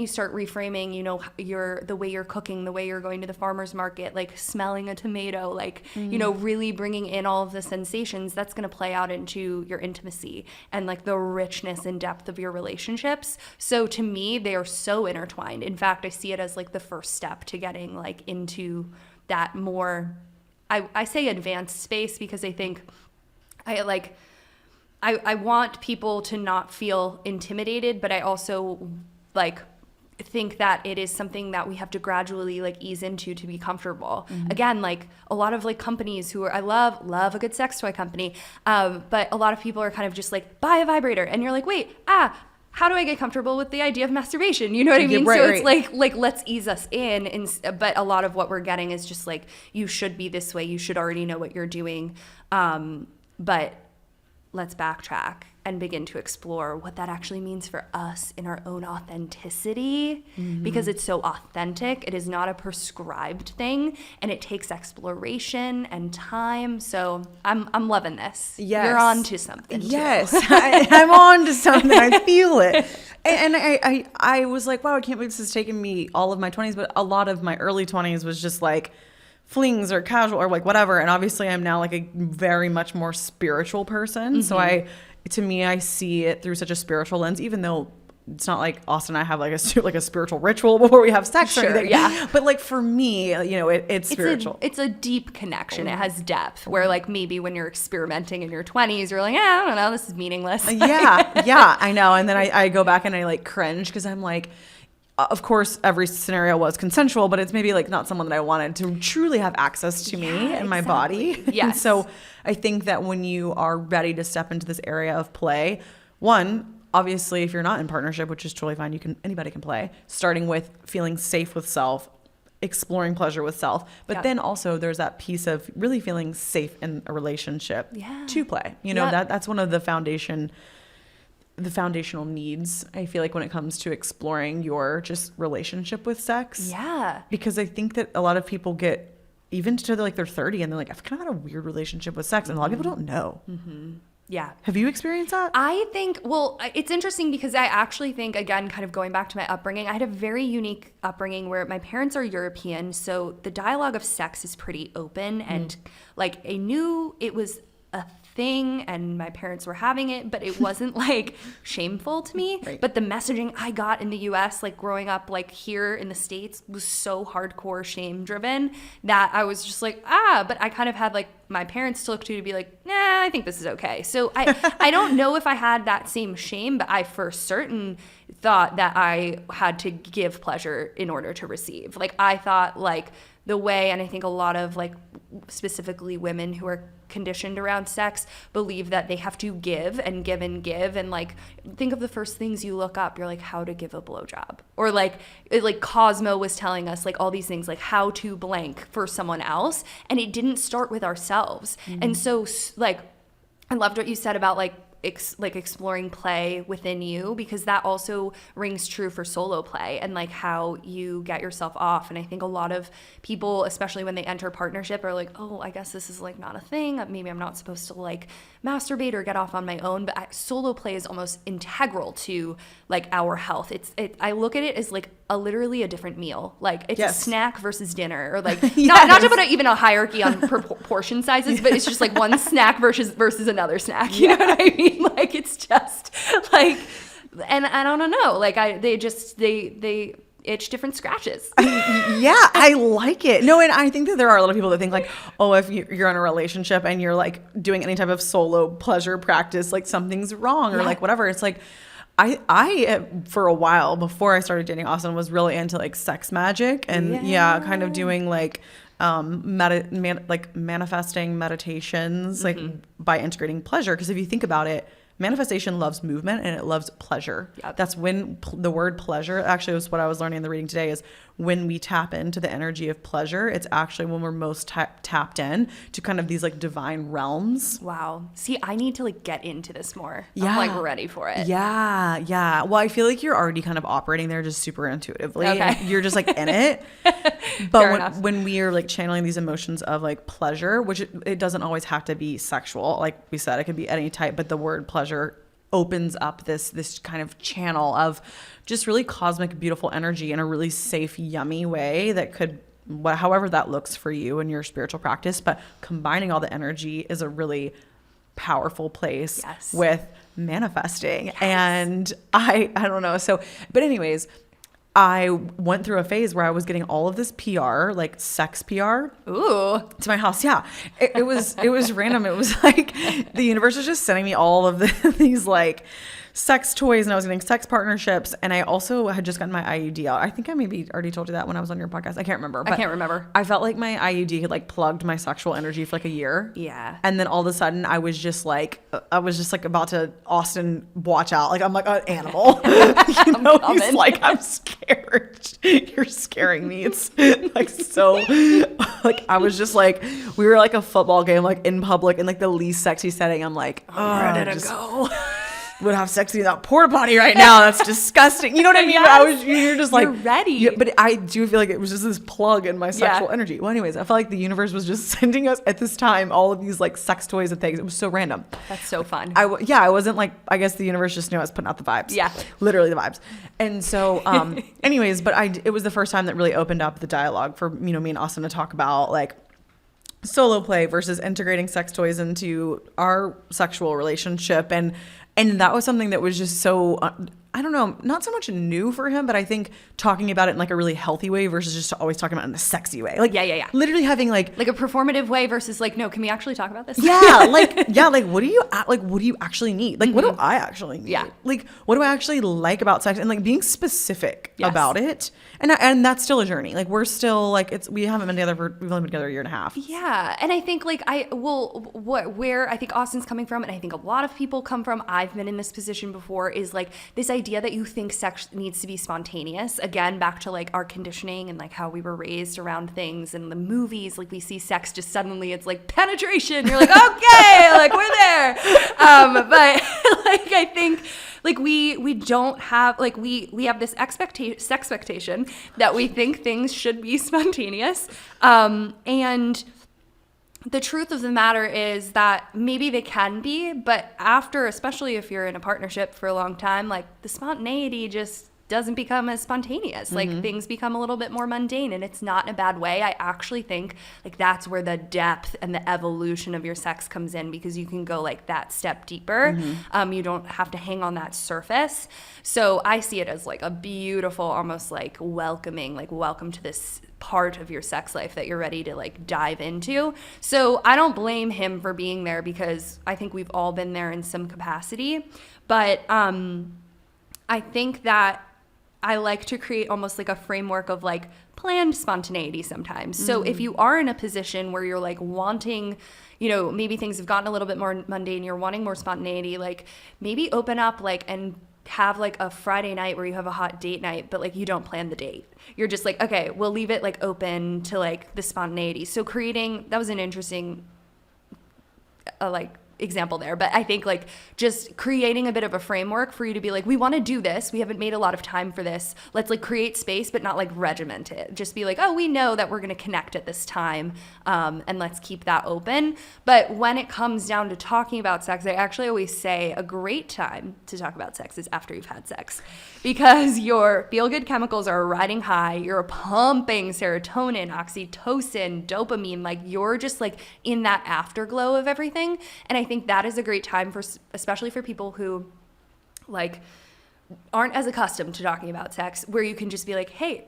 start reframing, you know, the way you're cooking, the way you're going to the farmer's market, like smelling a tomato, like, you know, really bringing in all of the sensations, that's going to play out into your intimacy and like the richness and depth of your relationships. So to me, they are so intertwined. In fact, I see it as like the first step to getting like into that more, I say advanced space, because I think I want people to not feel intimidated, but I also like think that it is something that we have to gradually like ease into to be comfortable. Again, like a lot of like companies I love a good sex toy company, but a lot of people are kind of just like, buy a vibrator, and you're like, wait, how do I get comfortable with the idea of masturbation? You know what I mean? Right, so it's like let's ease us in. But a lot of what we're getting is just like, you should be this way. You should already know what you're doing. But let's backtrack and begin to explore what that actually means for us in our own authenticity, because it's so authentic. It is not a prescribed thing, and it takes exploration and time. So I'm loving this. Yes. You're on to something. Yes, I'm on to something. I feel it. And I was like, wow, I can't believe this has taken me all of my 20s, but a lot of my early 20s was just like flings or casual or like whatever. And obviously I'm now like a very much more spiritual person. So to me, I see it through such a spiritual lens, even though it's not like Austin and I have like a spiritual ritual before we have sex or anything. Yeah. But like for me, you know, it's spiritual. It's a deep connection. It has depth, where like maybe when you're experimenting in your 20s, you're like, I don't know, this is meaningless. Yeah, I know. And then I go back and I like cringe, because I'm like, of course, every scenario was consensual, but it's maybe like not someone that I wanted to truly have access to me and my body. Yes. And so I think that when you are ready to step into this area of play, one, obviously, if you're not in partnership, which is totally fine, anybody can play, starting with feeling safe with self, exploring pleasure with self. But Yep. then also there's that piece of really feeling safe in a relationship to play. You know, Yep. that's one of the foundational needs, I feel like, when it comes to exploring your just relationship with sex. Yeah. Because I think that a lot of people get even to like they're 30 and they're like, I've kind of had a weird relationship with sex, and a lot of people don't know. Yeah. Have you experienced that? I think, well, it's interesting because I actually think, again, kind of going back to my upbringing, I had a very unique upbringing where my parents are European. So the dialogue of sex is pretty open. And like, I knew it was a thing and my parents were having it, but it wasn't like shameful to me. Right. But the messaging I got in the US, like growing up, like here in the States, was so hardcore shame driven that I was just like, but I kind of had like my parents to look to be like, nah, I think this is okay. So I don't know if I had that same shame, but I for certain thought that I had to give pleasure in order to receive. Like I thought like the way, and I think a lot of like specifically women who are conditioned around sex believe that they have to give and give and give, and like think of the first things you look up, you're like how to give a blowjob, or like Cosmo was telling us like all these things like how to blank for someone else, and it didn't start with ourselves. And so like I loved what you said about like exploring play within you, because that also rings true for solo play and like how you get yourself off. And I think a lot of people, especially when they enter partnership, are like, oh, I guess this is like not a thing. Maybe I'm not supposed to like masturbate or get off on my own. But solo play is almost integral to like our health. I look at it as like literally a different meal. Like it's a snack versus dinner, or like not to put even a hierarchy on portion sizes, but it's just like one snack versus another snack. You know what I mean? Like it's just like, and I don't know. Like they itch different scratches. Yeah, I like it. No, and I think that there are a lot of people that think like, oh, if you're in a relationship and you're like doing any type of solo pleasure practice, like something's wrong or like whatever. It's like, I for a while before I started dating Austin was really into like sex magic and kind of doing like manifesting meditations like by integrating pleasure. Because if you think about it, manifestation loves movement and it loves pleasure. Yep. That's when the word pleasure actually was what I was learning in the reading today, is when we tap into the energy of pleasure, it's actually when we're most tapped in to kind of these like divine realms. Wow. See, I need to like get into this more. I'm like ready for it. Yeah. Yeah. Well, I feel like you're already kind of operating there just super intuitively. Okay. You're just like in it. But when we are like channeling these emotions of like pleasure, which it doesn't always have to be sexual. Like we said, it could be any type, but the word pleasure opens up this kind of channel of just really cosmic, beautiful energy in a really safe, yummy way that could, however that looks for you in your spiritual practice, but combining all the energy is a really powerful place with manifesting. And I don't know. So, but anyways, I went through a phase where I was getting all of this PR, like sex PR, to my house. Yeah, it was random. It was like the universe was just sending me all of these like sex toys, and I was getting sex partnerships. And I also had just gotten my IUD out. I think I maybe already told you that when I was on your podcast. I can't remember. I can't remember. I felt like my IUD had like plugged my sexual energy for like a year. Yeah. And then all of a sudden I was just like about to Austin, watch out. Like I'm like an animal. You know, he's like, I'm scared. You're scaring me. It's like so like I was just like, we were like a football game, like in public in like the least sexy setting. I'm like, I'm ready to go. Would have sex in that porta potty right now. That's disgusting. You know what I mean? Yes. You're just like, you're ready. Yeah, but I do feel like it was just this plug in my sexual energy. Well, anyways, I felt like the universe was just sending us at this time all of these like sex toys and things. It was so random. That's so fun. I wasn't like, I guess the universe just knew I was putting out the vibes. Yeah. Literally the vibes. And so, anyways, but it was the first time that really opened up the dialogue for, me and Austin to talk about like solo play versus integrating sex toys into our sexual relationship. And that was something that was just so, I don't know, not so much new for him, but I think talking about it in like a really healthy way versus just always talking about it in a sexy way. Like, yeah. Literally having like a performative way versus like, no, can we actually talk about this? Yeah. Like, what do you actually need? Like, what do I actually need? Yeah. Like, what do I actually like about sex? And like being specific about it. And that's still a journey. Like, we're still like, we haven't been together we've only been together a year and a half. Yeah. And I think like where I think Austin's coming from, and I think a lot of people come from, I've been in this position before, is like this idea idea that you think sex needs to be spontaneous, again, back to like our conditioning and like how we were raised around things and the movies, like we see sex just suddenly it's like penetration. You're like, okay, like we're there. But like, I think like we don't have, like we have this expectation that we think things should be spontaneous. And the truth of the matter is that maybe they can be, but after, especially if you're in a partnership for a long time, like the spontaneity just doesn't become as spontaneous. Like things become a little bit more mundane, and it's not in a bad way. I actually think like that's where the depth and the evolution of your sex comes in, because you can go like that step deeper. You don't have to hang on that surface. So I see it as like a beautiful, almost like welcoming, like welcome to this part of your sex life that you're ready to like dive into. So I don't blame him for being there, because I think we've all been there in some capacity. But I think that I like to create almost like a framework of like planned spontaneity sometimes. So if you are in a position where you're like wanting, you know, maybe things have gotten a little bit more mundane, you're wanting more spontaneity, like maybe open up like and have like a Friday night where you have a hot date night, but like you don't plan the date. You're just like, okay, we'll leave it like open to like the spontaneity. So creating, that was an interesting like example there, but I think like just creating a bit of a framework for you to be like, we want to do this, we haven't made a lot of time for this, let's like create space but not like regiment it. Just be like, oh, we know that we're going to connect at this time, and let's keep that open. But when it comes down to talking about sex, I actually always say a great time to talk about sex is after you've had sex, because your feel-good chemicals are riding high, you're pumping serotonin, oxytocin, dopamine, like you're just like in that afterglow of everything. And I think that is a great time for, especially for people who like aren't as accustomed to talking about sex, where you can just be like, hey,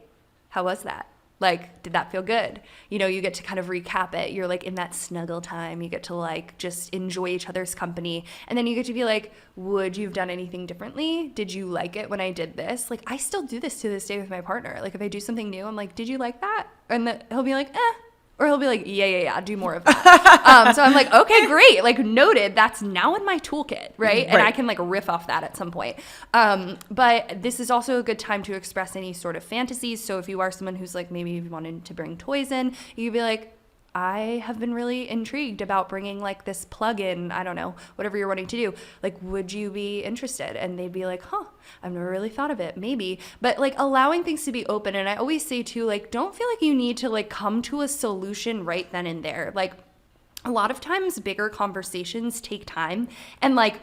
how was that? Like, did that feel good? You know, you get to kind of recap it. You're like in that snuggle time. You get to like just enjoy each other's company. And then you get to be like, would you have done anything differently? Did you like it when I did this? Like, I still do this to this day with my partner. Like, if I do something new, I'm like, did you like that? And he'll be like, eh. Or he'll be like, yeah, do more of that. So I'm like, okay, great. Like, noted. That's now in my toolkit, right? And I can like riff off that at some point. But this is also a good time to express any sort of fantasies. So if you are someone who's like, maybe you wanted to bring toys in, you could be like, I have been really intrigued about bringing like this plug-in, I don't know, whatever you're wanting to do. Like, would you be interested? And they'd be like, huh, I've never really thought of it, maybe. But like allowing things to be open. And I always say too, like, don't feel like you need to like come to a solution right then and there. Like, a lot of times bigger conversations take time. And like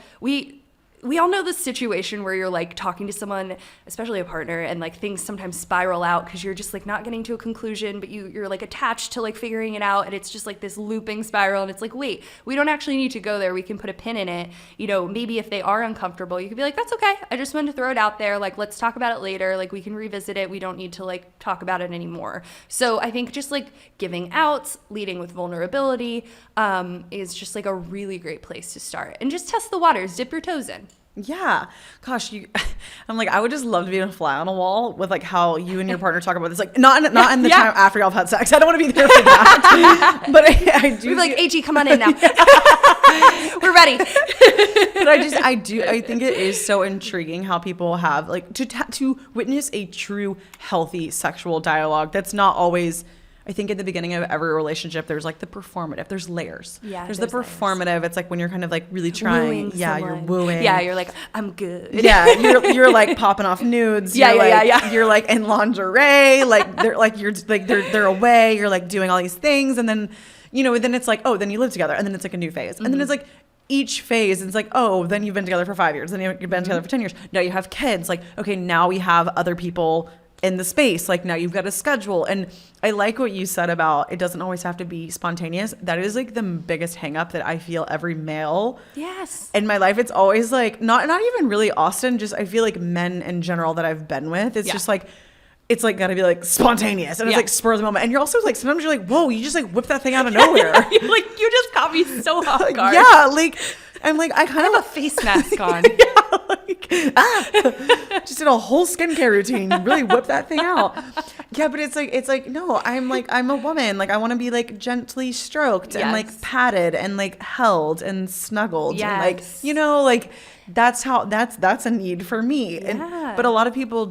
we all know the situation where you're like talking to someone, especially a partner, and like things sometimes spiral out because you're just like not getting to a conclusion, but you're like attached to like figuring it out, and it's just like this looping spiral. And it's like, wait, we don't actually need to go there. We can put a pin in it. You know, maybe if they are uncomfortable, you could be like, that's okay. I just wanted to throw it out there. Like, let's talk about it later. Like, we can revisit it. We don't need to like talk about it anymore. So I think just like giving out, leading with vulnerability, is just like a really great place to start. And just test the waters, dip your toes in. Yeah. Gosh, I'm like, I would just love to be a fly on a wall with like how you and your partner talk about this. Like, not in the time after y'all have had sex. I don't want to be there for that. But I do. We're like, AG, come on in now. We're ready. But I think it is so intriguing how people have like to witness a true healthy sexual dialogue. That's not always. I think at the beginning of every relationship, there's like the performative. There's layers. Yeah, there's the performative. Layers. It's like when you're kind of like really trying. Wooing someone. You're wooing. Yeah, you're like, I'm good. Yeah, you're like popping off nudes. Yeah. You're like in lingerie. Like they're away. You're like doing all these things, and then then it's like, oh, then you live together, and then it's like a new phase, and then it's like. Each phase, it's like, oh, then you've been together for 5 years, then you've been together for 10 years. Now you have kids. Like, okay, now we have other people in the space. Like, now you've got a schedule. And I like what you said about it doesn't always have to be spontaneous. That is like the biggest hang up that I feel every male in my life. It's always like, not even really Austin, just I feel like men in general that I've been with. It's just like, it's like gotta be like spontaneous, and it's like spur of the moment. And you're also like, sometimes you're like, whoa, you just like whip that thing out of nowhere. You're like, you just caught me so off guard. Yeah, like I'm like, I kind of have a face mask on. Just did a whole skincare routine, really whip that thing out. Yeah, but it's like, no, I'm a woman. Like, I want to be like gently stroked and like patted and like held and snuggled. Yes. And like, you know, like that's a need for me. Yeah. But a lot of people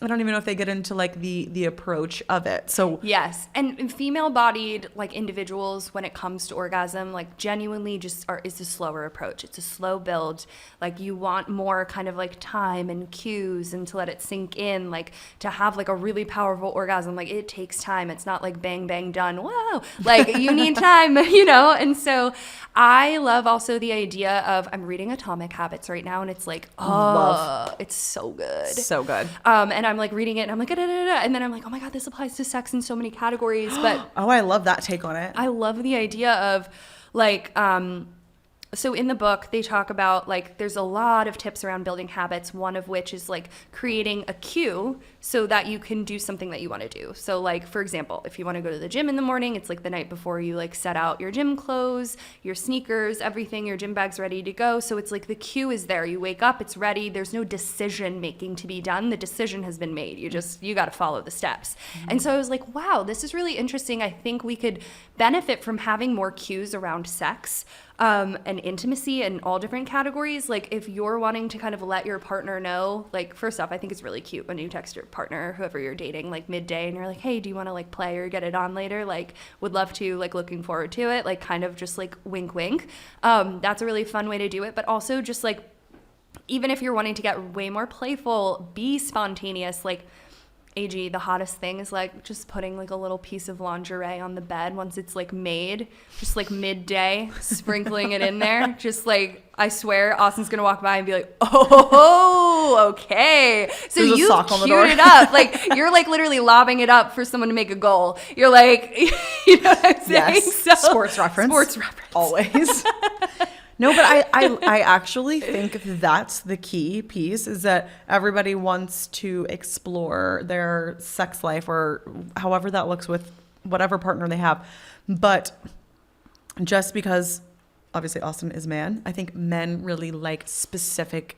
I don't even know if they get into like the approach of it. So yes, and female-bodied like individuals, when it comes to orgasm, like genuinely is a slower approach. It's a slow build. Like you want more kind of like time and cues and to let it sink in. Like to have like a really powerful orgasm, like it takes time. It's not like bang bang done. Whoa, like you need time, you know. And so I love also the idea of I'm reading Atomic Habits right now, and it's like it's so good, so good. And I'm like reading it and I'm like, and then I'm like, oh my God, this applies to sex in so many categories. But oh, I love that take on it. I love the idea of like, so in the book, they talk about like there's a lot of tips around building habits, one of which is like creating a cue so that you can do something that you want to do. So like, for example, if you want to go to the gym in the morning, it's like the night before you like set out your gym clothes, your sneakers, everything, your gym bag's ready to go. So it's like the cue is there. You wake up, it's ready. There's no decision making to be done. The decision has been made. You got to follow the steps. Mm-hmm. And so I was like, wow, this is really interesting. I think we could benefit from having more cues around sex. And intimacy in all different categories. Like if you're wanting to kind of let your partner know, like first off, I think it's really cute when you text your partner, whoever you're dating, like midday and you're like, hey, do you want to like play or get it on later? Like would love to, like looking forward to it, like kind of just like wink, wink. That's a really fun way to do it. But also just like, even if you're wanting to get way more playful, be spontaneous, like AG, the hottest thing is like just putting like a little piece of lingerie on the bed once it's like made, just like midday, sprinkling it in there. Just like, I swear Austin's gonna walk by and be like, oh, okay. So you queued it up. Like you're like literally lobbing it up for someone to make a goal. You're like, you know what I'm saying? Yes. So, sports reference. Always. No, but I actually think that's the key piece, is that everybody wants to explore their sex life or however that looks with whatever partner they have. But just because obviously Austin is man, I think men really like specific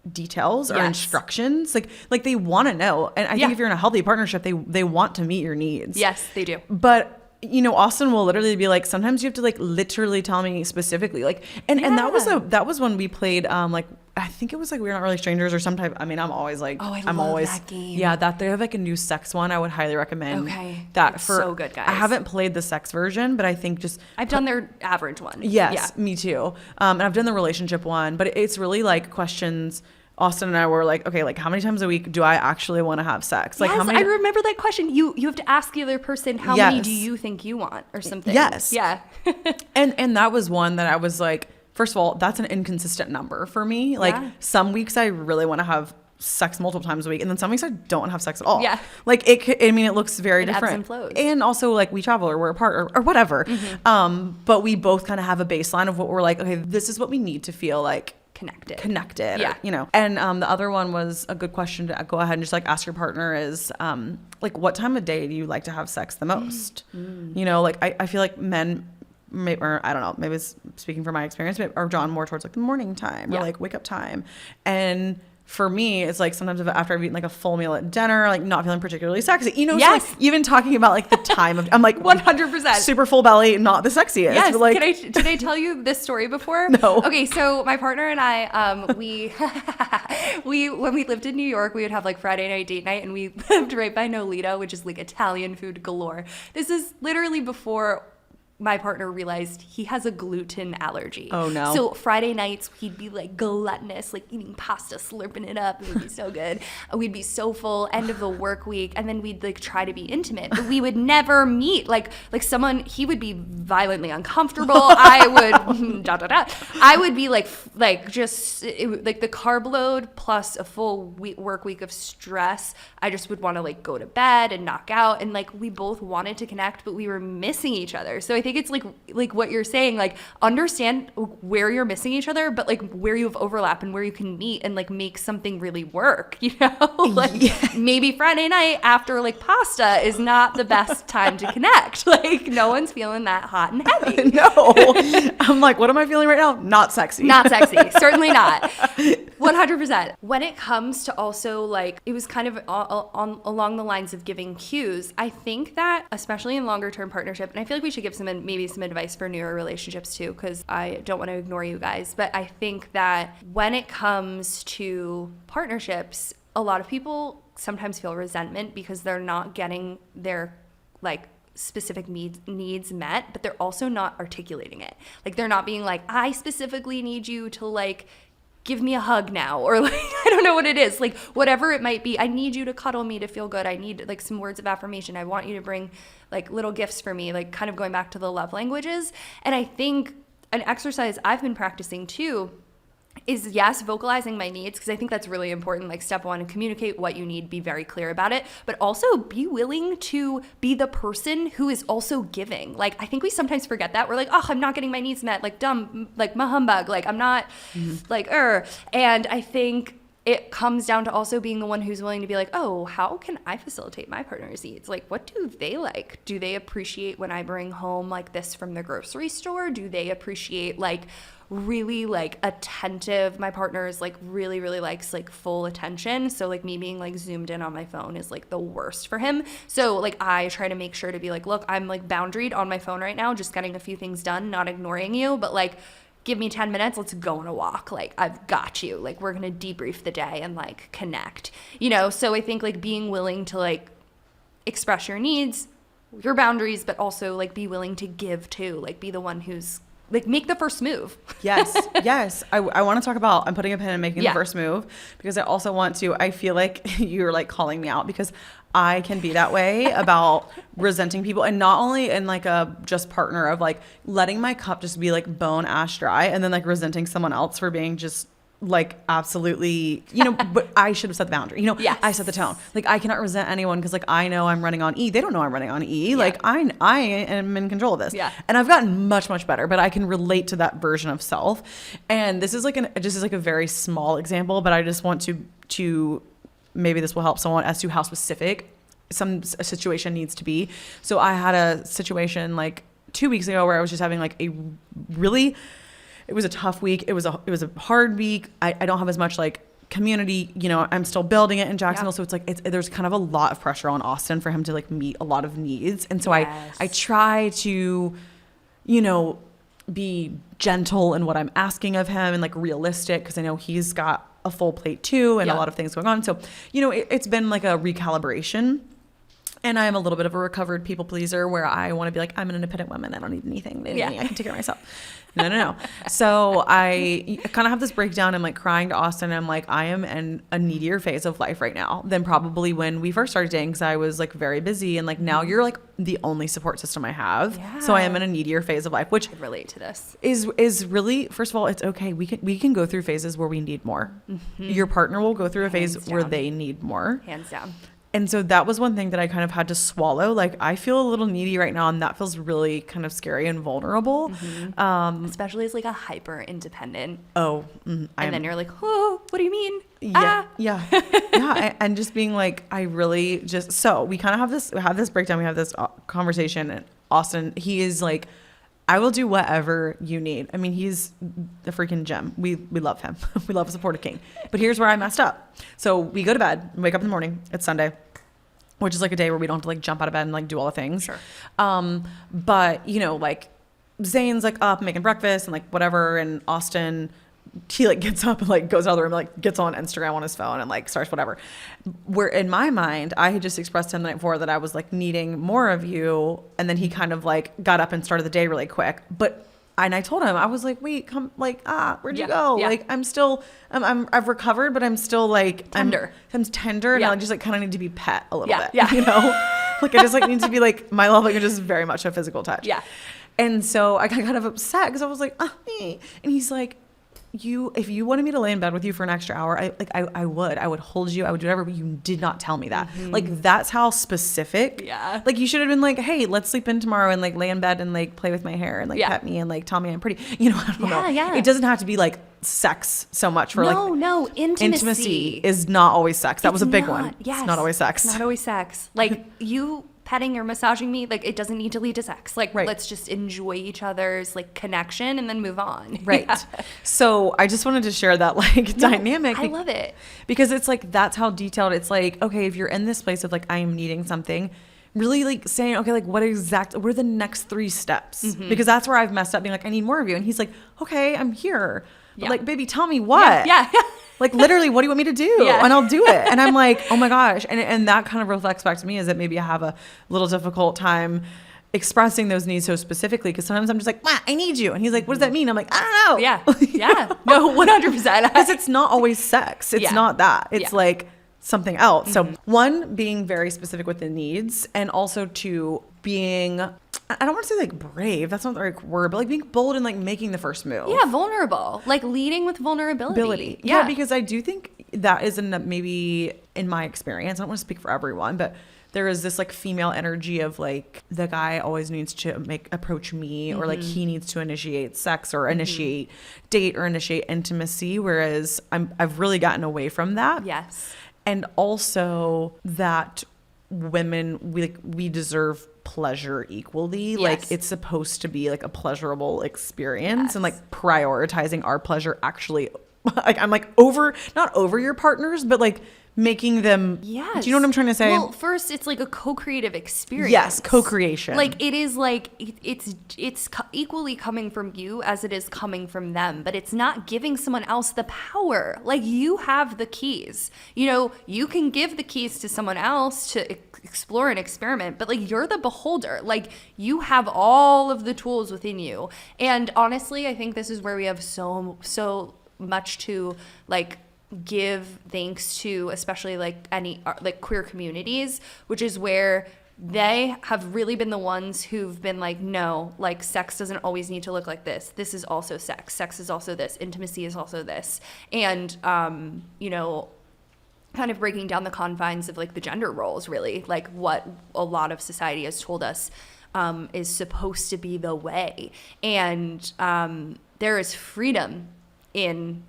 details or instructions. Like they want to know. And I think if you're in a healthy partnership, they want to meet your needs. Yes, they do. But you know, Austin will literally be like, sometimes you have to like literally tell me specifically, like, and that was when we played, like, I think it was like We're Not Really Strangers or some type. I mean, I'm always like, I'm always that game. Yeah, that they have like a new sex one. I would highly recommend. Okay, that it's for so good, guys. I haven't played the sex version, but I think I've done their average one. Yes, me too. And I've done the relationship one, but it's really like questions. Austin and I were like, okay, like how many times a week do I actually want to have sex? Like yes, how many? I remember that question. You have to ask the other person, how many do you think you want or something? Yes. Yeah. and that was one that I was like, first of all, that's an inconsistent number for me. Like some weeks I really want to have sex multiple times a week, and then some weeks I don't want to have sex at all. Yeah. Like it looks very different. Ebbs and flows. And also like we travel or we're apart or whatever. Mm-hmm. But we both kind of have a baseline of what we're like, okay, this is what we need to feel like connected, yeah. Or, you know. And the other one was a good question to go ahead and just like ask your partner is like, what time of day do you like to have sex the most? You know, like I feel like men or I don't know, maybe it's speaking from my experience, are drawn more towards like the morning time or like wake up time. And for me, it's like sometimes after I've eaten like a full meal at dinner, like not feeling particularly sexy, you know, so like even talking about like the time of, I'm like 100% super full belly, not the sexiest. Yes. But like, did I tell you this story before? No. Okay. So my partner and I, we when we lived in New York, we would have like Friday night date night, and we lived right by Libido, which is like Italian food galore. This is literally before my partner realized he has a gluten allergy. Oh no. So Friday nights he'd be like gluttonous, like eating pasta, slurping it up. It would be so good. We'd be so full, end of the work week, and then we'd like try to be intimate, but we would never meet. Like someone, he would be violently uncomfortable. I would I would be like just like the carb load plus a full work week of stress. I just would want to like go to bed and knock out, and like we both wanted to connect, but we were missing each other. So I think think it's like what you're saying, like understand where you're missing each other, but like where you have overlap and where you can meet and like make something really work, you know? Like maybe Friday night after like pasta is not the best time to connect. Like no one's feeling that hot and heavy. No. I'm like, what am I feeling right now? Not sexy. Not sexy. Certainly not. 100%. When it comes to also like, it was kind of along the lines of giving cues. I think that especially in longer term partnership, and I feel like we should give maybe some advice for newer relationships too, because I don't want to ignore you guys. But I think that when it comes to partnerships, a lot of people sometimes feel resentment because they're not getting their like specific needs met, but they're also not articulating it. Like they're not being like, I specifically need you to like give me a hug now, or like I don't know what it is, like whatever it might be. I need you to cuddle me to feel good. I need like some words of affirmation. I want you to bring like little gifts for me, like kind of going back to the love languages. And I think an exercise I've been practicing too is yes, vocalizing my needs, because I think that's really important. Like step one, communicate what you need, be very clear about it, but also be willing to be the person who is also giving. Like I think we sometimes forget that. We're like, oh, I'm not getting my needs met, like dumb, like my humbug, like I'm not like and I think it comes down to also being the one who's willing to be like, oh, how can I facilitate my partner's needs? Like, what do they like? Do they appreciate when I bring home like this from the grocery store? Do they appreciate like really like attentive? My partner is like really likes like full attention, so like me being like zoomed in on my phone is like the worst for him. So like I try to make sure to be like, look, I'm like boundaried on my phone right now, just getting a few things done, not ignoring you, but like give me 10 minutes, let's go on a walk, like I've got you, like we're gonna debrief the day and like connect, you know? So I think like being willing to like express your needs, your boundaries, but also like be willing to give too, like be the one who's like make the first move. Yes. I want to talk about, I'm putting a pin in making the first move, because I also want to, I feel like you're like calling me out, because I can be that way about resenting people, and not only in like a just partner of like letting my cup just be like bone ash dry, and then like resenting someone else for being just like absolutely, you know, but I should have set the boundary, you know. Yes. I set the tone. Like I cannot resent anyone because like I know I'm running on E. They don't know I'm running on E. Like I am in control of this. Yeah. And I've gotten much better, but I can relate to that version of self. And this is like just is like a very small example, but I just want to maybe this will help someone as to how specific a situation needs to be. So I had a situation like 2 weeks ago where I was just having like it was a tough week. It was a hard week. I don't have as much like community, you know, I'm still building it in Jacksonville. So it's like, there's kind of a lot of pressure on Austin for him to like meet a lot of needs. And so I try to, you know, be gentle in what I'm asking of him and like realistic, because I know he's got a full plate too and a lot of things going on. So, you know, it's been like a recalibration. And I'm a little bit of a recovered people pleaser where I want to be like, I'm an independent woman. I don't need anything. I can take care of myself. No. So I kind of have this breakdown. I'm like crying to Austin. I'm like, I am in a needier phase of life right now than probably when we first started dating, because I was like very busy. And like now you're like the only support system I have. Yeah. So I am in a needier phase of life, which I relate to this. Is really, first of all, it's okay. We can go through phases where we need more. Mm-hmm. Your partner will go through a phase where they need more. Hands down. And so that was one thing that I kind of had to swallow. Like, I feel a little needy right now, and that feels really kind of scary and vulnerable. Mm-hmm. Especially as like a hyper independent. And then you're like, oh, what do you mean? Yeah. And just being like, I really just, so we kind of have this breakdown. We have this conversation, and Austin, he is like, I will do whatever you need. I mean, he's the freaking gem. We love him. We love a supportive king. But here's where I messed up. So we go to bed, wake up in the morning. It's Sunday, which is like a day where we don't have to like jump out of bed and like do all the things. Sure. But you know, like Zane's like up making breakfast and like whatever. And Austin, he like gets up and like goes out of the room, like gets on Instagram on his phone and like starts whatever. Where in my mind, I had just expressed to him the night before that I was like needing more of you. And then he kind of like got up and started the day really quick. And I told him, I was like, wait, come, like, where'd you go? Yeah. Like, I'm still, I've recovered, but I'm still like tender. I'm tender, and I just like kind of need to be pet a little bit. Yeah. You know, like I just like need to be like, my love language is very much a physical touch. Yeah. And so I got kind of upset because I was like, and he's like, if you wanted me to lay in bed with you for an extra hour, I would hold you. I would do whatever, but you did not tell me that. Like, that's how specific. Yeah. Like, you should have been like, hey, let's sleep in tomorrow and like lay in bed and like play with my hair and like pet me and like tell me I'm pretty, you know, I don't know. Yeah. It doesn't have to be like sex so much for intimacy is not always sex. That was a big one. Yes. It's not always sex. It's not always sex. Like, you petting or massaging me, like, it doesn't need to lead to sex. Like, let's just enjoy each other's like connection and then move on. Right. Yeah. So I just wanted to share that dynamic. I love it. Because it's like, that's how detailed it's like, okay, if you're in this place of like, I am needing something, really like saying, okay, like what are the next 3 steps? Because that's where I've messed up, being like, I need more of you. And he's like, okay, I'm here. But like, baby, tell me what? Yeah. Like, literally, what do you want me to do? Yeah. And I'll do it. And I'm like, oh my gosh. And that kind of reflects back to me, is that maybe I have a little difficult time expressing those needs so specifically, because sometimes I'm just like, I need you. And he's like, what does that mean? I'm like, I don't know. Yeah. No, 100%. Because it's not always sex. It's not that. It's like something else. So 1, being very specific with the needs, and also 2, being, I don't want to say like brave, that's not the right word, but like being bold and like making the first move. Yeah, vulnerable. Like leading with vulnerability. Yeah, because I do think that is maybe in my experience, I don't want to speak for everyone, but there is this like female energy of like, the guy always needs to approach me, or like he needs to initiate sex or initiate date or initiate intimacy, whereas I've really gotten away from that. Yes. And also that women, we deserve pleasure equally. Yes. Like, it's supposed to be like a pleasurable experience, and like prioritizing our pleasure actually, like, I'm like not over your partners, but like making them. Yes. Do you know what I'm trying to say? Well, first, it's like a co-creative experience. Yes, co-creation. Like, it is like, it's equally coming from you as it is coming from them, but it's not giving someone else the power. Like, you have the keys. You know, you can give the keys to someone else to explore and experiment, but like, you're the beholder. Like, you have all of the tools within you. And honestly, I think this is where we have so much to like give thanks to, especially like any like queer communities, which is where they have really been the ones who've been like, no, like, sex doesn't always need to look like this. This is also sex. Sex is also this. Intimacy is also this. And, you know, kind of breaking down the confines of like the gender roles, really, like what a lot of society has told us is supposed to be the way. And there is freedom in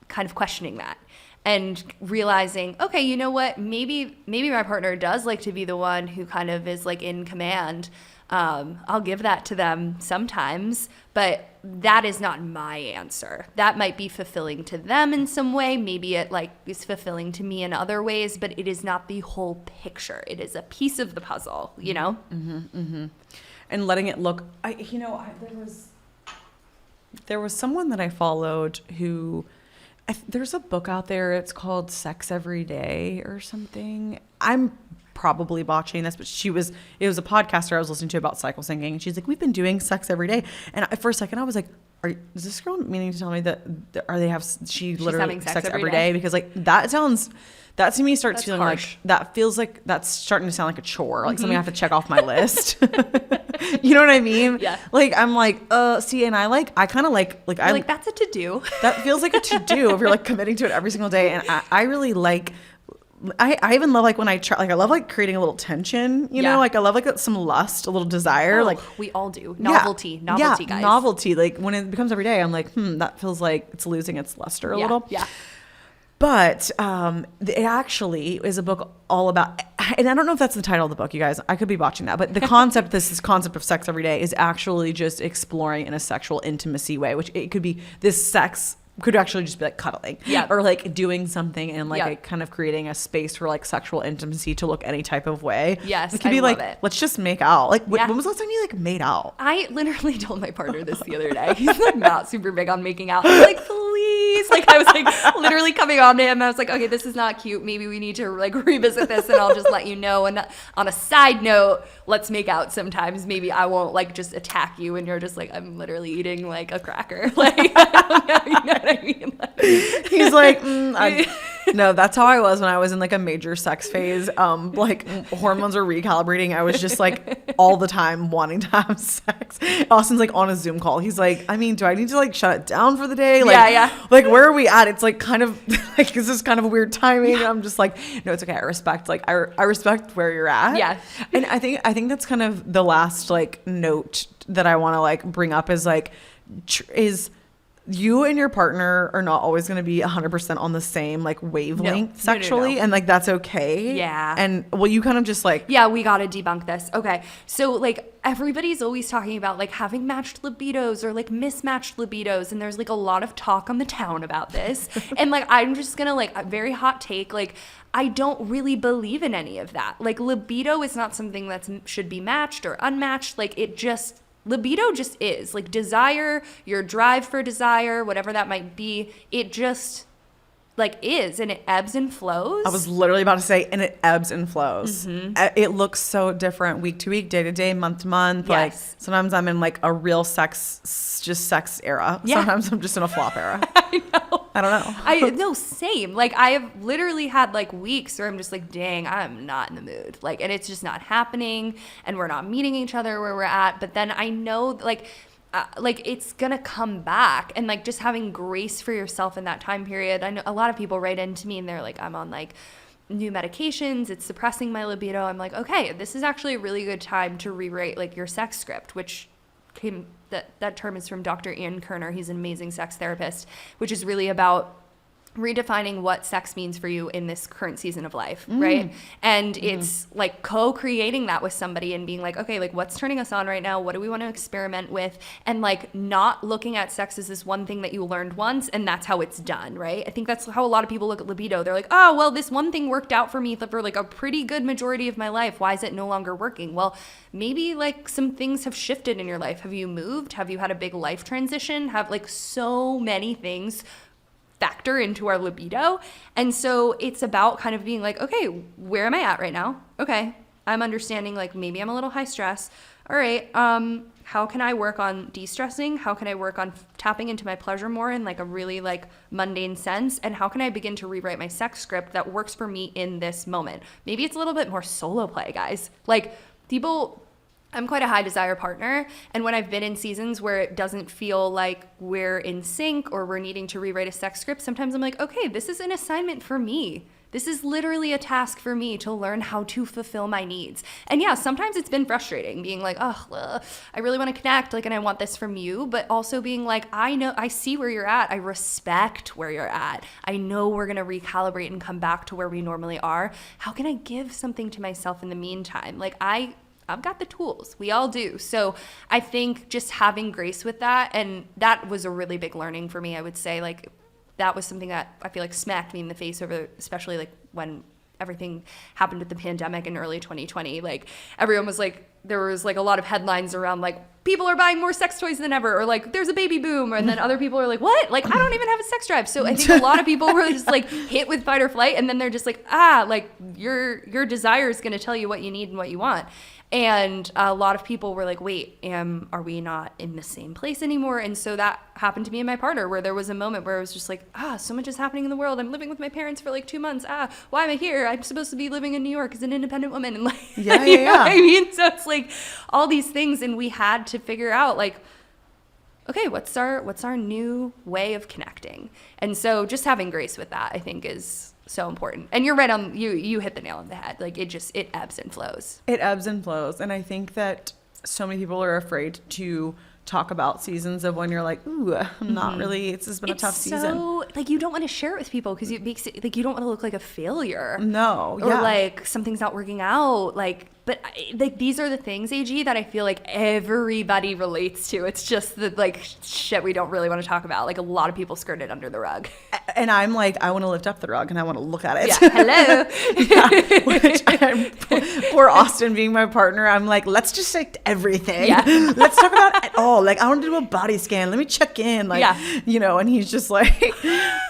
kind of questioning that and realizing, okay, you know what, maybe my partner does like to be the one who kind of is like in command. I'll give that to them sometimes, but that is not my answer. That might be fulfilling to them in some way. Maybe it like is fulfilling to me in other ways, but it is not the whole picture. It is a piece of the puzzle, you know? And letting it look, there was someone that I followed who, there's a book out there, it's called Sex Every Day or something. I'm probably botching this, but it was a podcaster I was listening to about cycle syncing, and she's like, we've been doing sex every day. And for a second I was like, is this girl meaning to tell me that she's literally sex every day? Because like, that to me starts feeling harsh. Like that's starting to sound like a chore, like something I have to check off my list. You know what I mean? Yeah. Like, I'm like, see, and I kind of like I like, that's a to-do. That feels like a to-do if you're like committing to it every single day. And I really like, I even love like when I try, like, I love like creating a little tension, you know, like I love like some lust, a little desire. Like, we all do. Novelty, guys. Novelty. Like, when it becomes every day, I'm like, that feels like it's losing its luster a little. Yeah. But it actually is a book all about, and I don't know if that's the title of the book, you guys. I could be botching that. But the concept, this concept of sex every day, is actually just exploring in a sexual intimacy way, which it could be, this sex could actually just be like cuddling, or like doing something and like a kind of creating a space for like sexual intimacy to look any type of way. Yes, it could be like, let's just make out. Like, when was the last time you like made out? I literally told my partner this the other day. He's like not super big on making out. I'm like, please. Like, I was like literally coming on to him. I was like, okay, this is not cute. Maybe we need to like revisit this, and I'll just let you know. And on a side note, let's make out sometimes. Maybe I won't like just attack you and you're just like, I'm literally eating like a cracker. Like, I don't know, you know what I mean? Like, he's like, No, that's how I was when I was in like a major sex phase. Like hormones were recalibrating. I was just like all the time wanting to have sex. Austin's like on a Zoom call. He's like, I mean, do I need to like shut it down for the day? Like, Yeah. Like, where are we at? It's like kind of like, this is kind of a weird timing. I'm just like, no, it's okay. I respect, like, I respect where you're at. Yeah. And I think that's kind of the last like note that I want to like bring up is like, is you and your partner are not always going to be 100% on the same like wavelength sexually. No. And like, that's okay. Yeah. And well, you kind of just like, yeah, we got to debunk this. Okay. So like everybody's always talking about like having matched libidos or like mismatched libidos. And there's like a lot of talk on the town about this. And like, I'm just going to like a very hot take. Like, I don't really believe in any of that. Like libido is not something that should be matched or unmatched. Like libido just is like desire, your drive for desire, whatever that might be. It just like is, and it ebbs and flows. I was literally about to say, and it ebbs and flows. It looks so different week to week, day to day, month to month. Yes. Like sometimes I'm in like a real sex era. Yeah. Sometimes I'm just in a flop era. I know. I don't know. No, same. Like I have literally had like weeks where I'm just like, dang, I'm not in the mood. Like, and it's just not happening, and we're not meeting each other where we're at. But then I know like it's gonna come back, and like just having grace for yourself in that time period. I know a lot of people write into me and they're like, I'm on like new medications, it's suppressing my libido. I'm like, okay, this is actually a really good time to rewrite like your sex script, which came that term is from Dr. Ian Kerner. He's an amazing sex therapist, which is really about redefining what sex means for you in this current season of life, right? And it's like co-creating that with somebody and being like, okay, like what's turning us on right now? What do we want to experiment with? And like not looking at sex as this one thing that you learned once and that's how it's done, right? I think that's how a lot of people look at libido. They're like, oh, well, this one thing worked out for me for like a pretty good majority of my life. Why is it no longer working? Well, maybe like some things have shifted in your life. Have you moved? Have you had a big life transition? Have like so many things factor into our libido. And so it's about kind of being like, okay, where am I at right now? Okay, I'm understanding like maybe I'm a little high stress. All right, how can I work on de-stressing? How can I work on tapping into my pleasure more in like a really like mundane sense? And how can I begin to rewrite my sex script that works for me in this moment? Maybe it's a little bit more solo play, guys. Like I'm quite a high desire partner, and when I've been in seasons where it doesn't feel like we're in sync or we're needing to rewrite a sex script, sometimes I'm like, okay, this is an assignment for me. This is literally a task for me to learn how to fulfill my needs. And yeah, sometimes it's been frustrating being like, oh, I really want to connect, like, and I want this from you, but also being like, I see where you're at. I respect where you're at. I know we're going to recalibrate and come back to where we normally are. How can I give something to myself in the meantime? Like I've got the tools. We all do. So I think just having grace with that, and that was a really big learning for me, I would say. Like that was something that I feel like smacked me in the face over, especially like when everything happened with the pandemic in early 2020. Like everyone was like, there was like a lot of headlines around like people are buying more sex toys than ever, or like there's a baby boom, and then other people are like, what? Like I don't even have a sex drive. So I think a lot of people were just like hit with fight or flight, and then they're just like, like your desire is going to tell you what you need and what you want. And a lot of people were like, wait, are we not in the same place anymore? And so that happened to me and my partner, where there was a moment where I was just like, so much is happening in the world. I'm living with my parents for like 2 months. Why am I here? I'm supposed to be living in New York as an independent woman. And like, you know what I mean? So it's like all these things, and we had to figure out like, okay, what's our new way of connecting? And so just having grace with that, I think, is so important. And you're right on, you hit the nail on the head. Like it ebbs and flows. It ebbs and flows. And I think that so many people are afraid to talk about seasons of when you're like, ooh, I'm not really, it's just been a tough season. Like you don't want to share it with people because it makes it like you don't want to look like a failure. No. Or like something's not working out. Like, but like these are the things, AG, that I feel like everybody relates to. It's just the like shit we don't really want to talk about. Like a lot of people skirt it under the rug. And I'm like, I want to lift up the rug and I want to look at it. Yeah, hello. Poor Austin being my partner. I'm like, let's just take everything. Yeah. Let's talk about it all. Like I want to do a body scan. Let me check in. Like, and he's just like,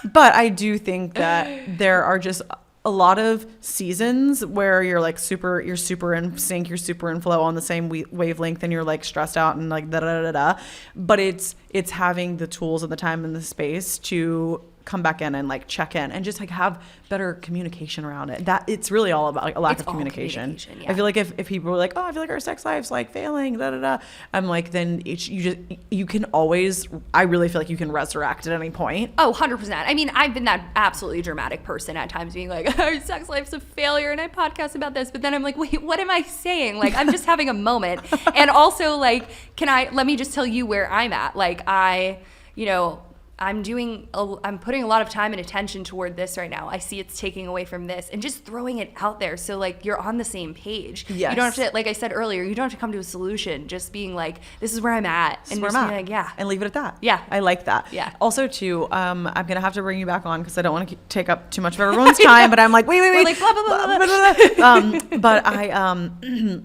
but I do think that there are just a lot of seasons where you're like you're super in sync, you're super in flow on the same wavelength, and you're like stressed out and like da da da da. But it's having the tools and the time and the space to come back in and like check in and just like have better communication around it. That it's really all about like a lack of communication. Yeah. I feel like if people were like, oh, I feel like our sex life's like failing, I'm like, then you can always, I really feel like you can resurrect at any point. Oh, 100%. I mean, I've been that absolutely dramatic person at times being like, our sex life's a failure and I podcast about this. But then I'm like, wait, what am I saying? Like, I'm just having a moment. And also like, let me just tell you where I'm at. Like I'm putting a lot of time and attention toward this right now. I see it's taking away from this and just throwing it out there. So like you're on the same page. Yes. You don't have to, like I said earlier, you don't have to come to a solution. Just being like, this is where I'm at. And just being like, yeah. And leave it at that. Yeah. I like that. Yeah. Also too, I'm going to have to bring you back on because I don't want to take up too much of everyone's time, but I'm like, wait. We're like, blah, blah, blah, blah, blah. But I,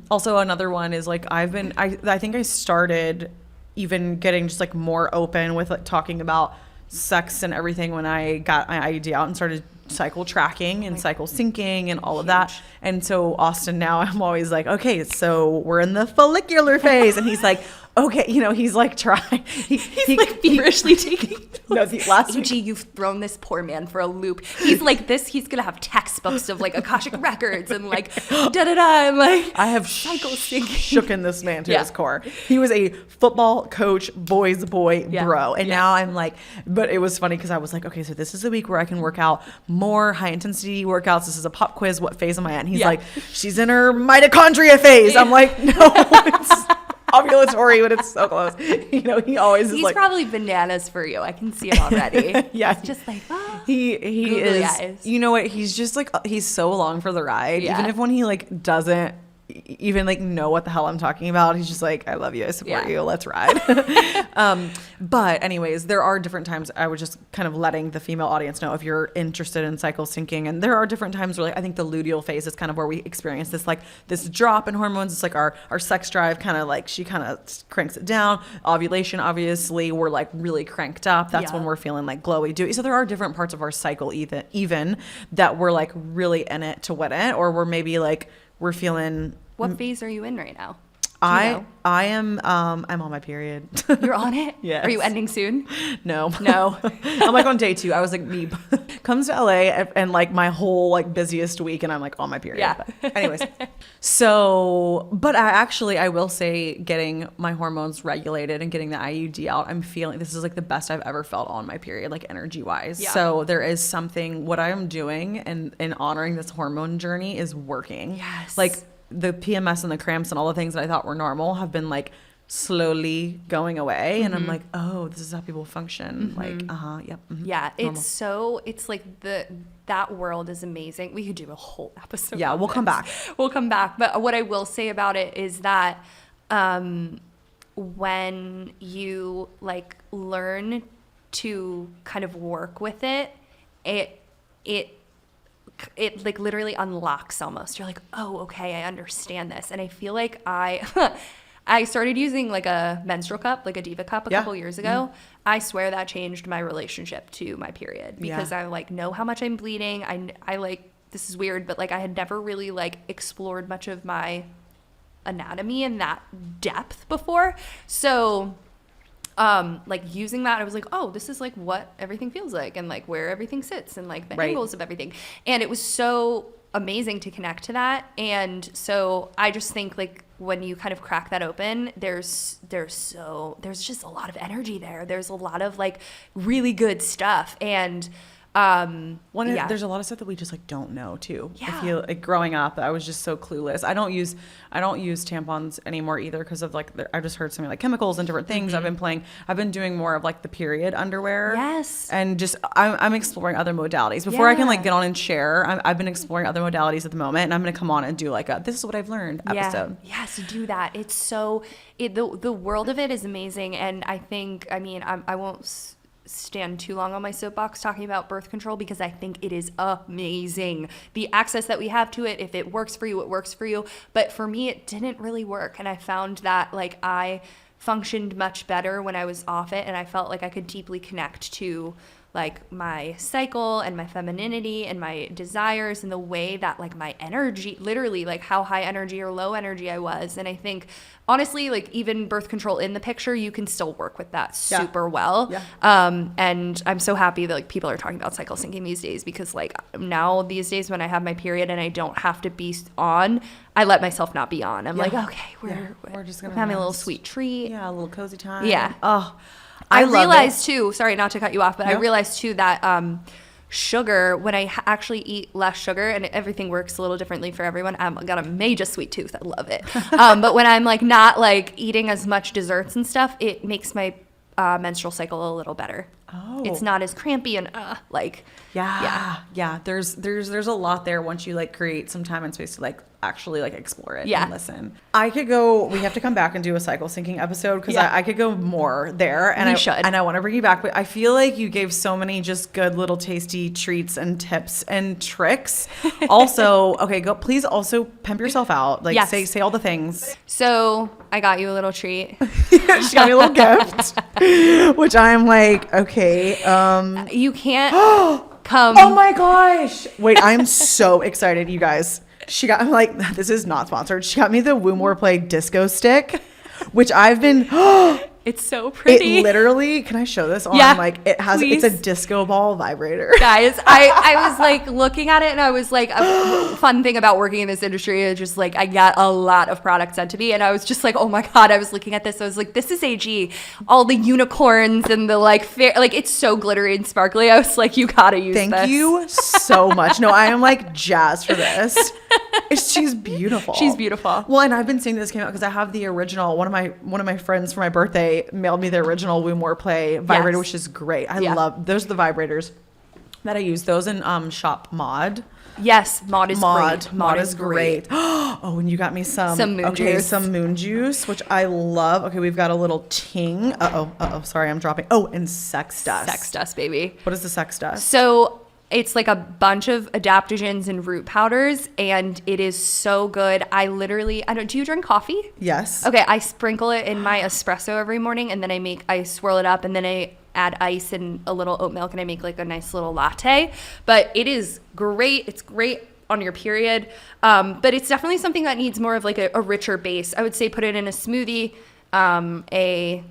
also another one is like, I think I started even getting just like more open with like talking about sex and everything when I got my IUD out and started cycle tracking and cycle syncing and all of that. And so Austin, now I'm always like, okay, so we're in the follicular phase. And he's like, okay, he's like trying. He's like feverishly taking. No, the last AG, you've thrown this poor man for a loop. He's like this. He's gonna have textbooks of like Akashic Records and like and like I have cycle syncing. Shooken this man to his core. He was a football coach, boys boy, bro, and now I'm like. But it was funny because I was like, okay, so this is a week where I can work out more high intensity workouts. This is a pop quiz. What phase am I at? And he's like, she's in her mitochondria phase. I'm like, no, it's ovulatory, but it's so close. He always is he's like. He's probably bananas for you. I can see it already. Yeah. It's just like, he is. Eyes. You know what? He's just like, he's so along for the ride. Yeah. Even if when he like doesn't even like know what the hell I'm talking about, he's just like, I love you, I support you, let's ride. But anyways, there are different times. I was just kind of letting the female audience know if you're interested in cycle syncing, and there are different times where like, I think the luteal phase is kind of where we experience this like this drop in hormones. It's like our sex drive kind of like, she kind of cranks it down. Ovulation, obviously, we're like really cranked up. That's when we're feeling like glowy, dewy. So there are different parts of our cycle even that we're like really in it to win it, or we're maybe like we're feeling. What phase are you in right now? I am I'm on my period. You're on it? Yes. Are you ending soon? No. I'm like on day 2. I was like, me comes to LA and like my whole like busiest week and I'm like on my period. Yeah. But anyways. So, but I will say getting my hormones regulated and getting the IUD out, I'm feeling this is like the best I've ever felt on my period, like energy wise. Yeah. So there is something, what I am doing and honoring this hormone journey is working. Yes. Like the PMS and the cramps and all the things that I thought were normal have been like slowly going away. And I'm like, oh, this is how people function. Like, yep. Yeah. Normal. It's like that world is amazing. We could do a whole episode. Yeah. We'll come back. But what I will say about it is that, when you like learn to kind of work with it like literally unlocks almost. You're like, oh, okay, I understand this. And I feel like I started using like a menstrual cup, like a Diva cup a couple years ago. I swear that changed my relationship to my period because I like know how much I'm bleeding. I like, this is weird, but like I had never really like explored much of my anatomy in that depth before. So like using that, I was like, oh, this is like what everything feels like and like where everything sits and like the angles of everything. And it was so amazing to connect to that. And so I just think like when you kind of crack that open, there's just a lot of energy there. There's a lot of like really good stuff. And there's a lot of stuff that we just like don't know too. I feel like growing up, I was just so clueless. I don't use tampons anymore either because of like I just heard something like chemicals and different things. I've been doing more of like the period underwear. Yes. And just I'm exploring other modalities before I can like get on and share. I've been exploring other modalities at the moment, and I'm gonna come on and do like this is what I've learned episode. Yes, do that. It's so the world of it is amazing, and I think I won't stand too long on my soapbox talking about birth control because I think it is amazing. The access that we have to it, if it works for you, it works for you. But for me, it didn't really work. And I found that like I functioned much better when I was off it, and I felt like I could deeply connect to like my cycle and my femininity and my desires and the way that like my energy, literally like how high energy or low energy I was. And I think honestly, like even birth control in the picture, you can still work with that super well. Yeah. And I'm so happy that like people are talking about cycle syncing these days, because like now these days when I have my period and I don't have to be on, I let myself not be on. I'm like, okay, we're just gonna having a little sweet treat. Yeah, a little cozy time. Yeah. Oh, I realized too, sorry not to cut you off, but I realized too that sugar, when I actually eat less sugar, and everything works a little differently for everyone. I've got a major sweet tooth. I love it. But when I'm like not like eating as much desserts and stuff, it makes my menstrual cycle a little better. Oh. It's not as crampy and like. Yeah. There's a lot there once you like create some time and space to like actually like explore it and listen. We have to come back and do a cycle syncing episode, because I could go more there, and I want to bring you back, but I feel like you gave so many just good little tasty treats and tips and tricks. Also, okay, please also pimp yourself out. Like say all the things. So I got you a little treat. She got me a little gift, which I'm like, okay, you can't come. Oh my gosh. Wait, I'm so excited, you guys. I'm like, this is not sponsored. She got me the Womb Warplay disco stick, which I've been It's so pretty. It literally, can I show this on? Yeah, like it's a disco ball vibrator. Guys, I was like looking at it, and I was like, a fun thing about working in this industry is just like I got a lot of products sent to me, and I was just like, oh my God, I was looking at this. I was like, this is AG. All the unicorns and the like it's so glittery and sparkly. I was like, you gotta use this. Thank you so much. No, I am like jazzed for this. She's beautiful. She's beautiful. Well, and I've been seeing this came out because I have the original. One of my friends for my birthday mailed me the original Womb Warplay vibrator, which is great. I love those. Are the vibrators that I use. Those in Shop Mod. Yes, Mod is great. Mod is great. Oh, and you got me some moon juice. Some moon juice, which I love. Okay, we've got a little ting. Sorry, I'm dropping. Oh, and sex dust. Sex dust, baby. What is the sex dust? So it's like a bunch of adaptogens and root powders, and it is so good. Do you drink coffee? Yes. Okay, I sprinkle it in my espresso every morning, and then I swirl it up, and then I add ice and a little oat milk, and I make like a nice little latte. But it is great. It's great on your period. But it's definitely something that needs more of like a richer base. I would say put it in a smoothie, a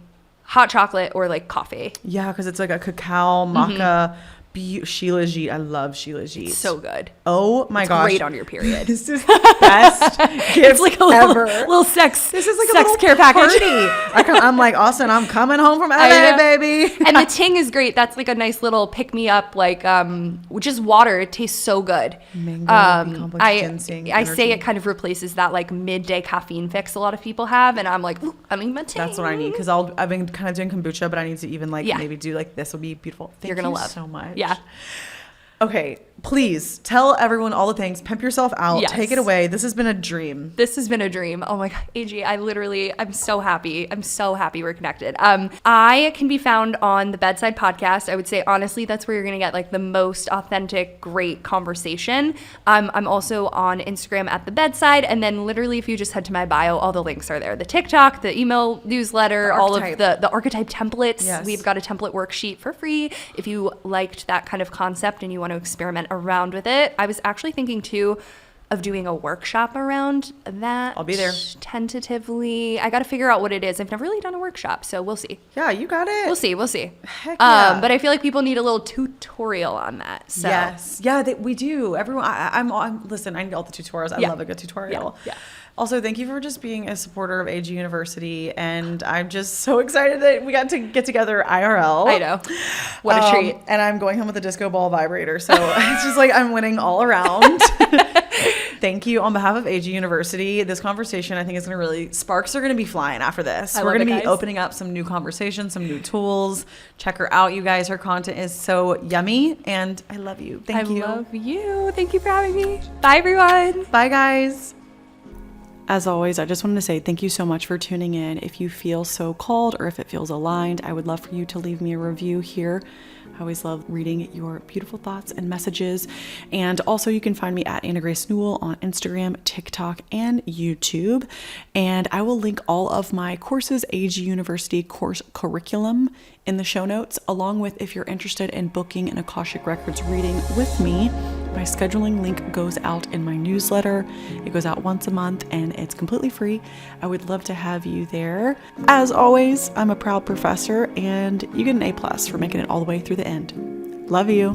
hot chocolate, or like coffee. Yeah, because it's like a cacao, maca, Sheila Jeet. I love Sheila Jeet. So good. Oh my gosh. Great on your period. This is the best gift it's like a ever. Little sex. This is like sex a little care package. I'm like, Austin, I'm coming home from LA, baby. And the ting is great. That's like a nice little pick me up, like which is water. It tastes so good. Mango, ginseng, I say it kind of replaces that like midday caffeine fix a lot of people have, and I'm like, ooh, I need my ting. That's what I need, because I've been kind of doing kombucha, but I need to even like maybe do like this will be beautiful. You're gonna love so much. Yeah. Okay, please tell everyone all the things. Pimp yourself out. Yes. Take it away. This has been a dream. This has been a dream. Oh my God, AG, I'm so happy. I'm so happy we're connected. I can be found on the Bedside podcast. I would say, honestly, that's where you're going to get like the most authentic, great conversation. I'm also on Instagram at the Bedside. And then literally, if you just head to my bio, all the links are there. The TikTok, the email newsletter, all of the archetype templates. Yes. We've got a template worksheet for free. If you liked that kind of concept and you want to experiment around with it. I was actually thinking too of doing a workshop around that. I'll be there. Tentatively. I got to figure out what it is. I've never really done a workshop, so we'll see. Yeah, you got it. We'll see. Heck yeah. But I feel like people need a little tutorial on that. So. Yes. Yeah, we do. Everyone, listen, I need all the tutorials. I love a good tutorial. Yeah. Also, thank you for just being a supporter of AG University, and I'm just so excited that we got to get together IRL. I know. What a treat. And I'm going home with a disco ball vibrator, so it's just like I'm winning all around. Thank you on behalf of AG University. This conversation, I think, is going to really, sparks are going to be flying after this. We're going to be opening up some new conversations, some new tools. Check her out, you guys. Her content is so yummy, and I love you. Thank you. I love you. Thank you for having me. Bye, everyone. Bye, guys. As always, I just wanted to say thank you so much for tuning in. If you feel so called or if it feels aligned, I would love for you to leave me a review here I always love reading your beautiful thoughts and messages. And also you can find me at Anna Grace Newell on Instagram, TikTok, and YouTube. And I will link all of my courses, AG University course curriculum, in the show notes, along with if you're interested in booking an Akashic Records reading with me. My scheduling link goes out in my newsletter. It goes out once a month and it's completely free. I would love to have you there. As always, I'm a proud professor and you get an A+ for making it all the way through the end. Love you.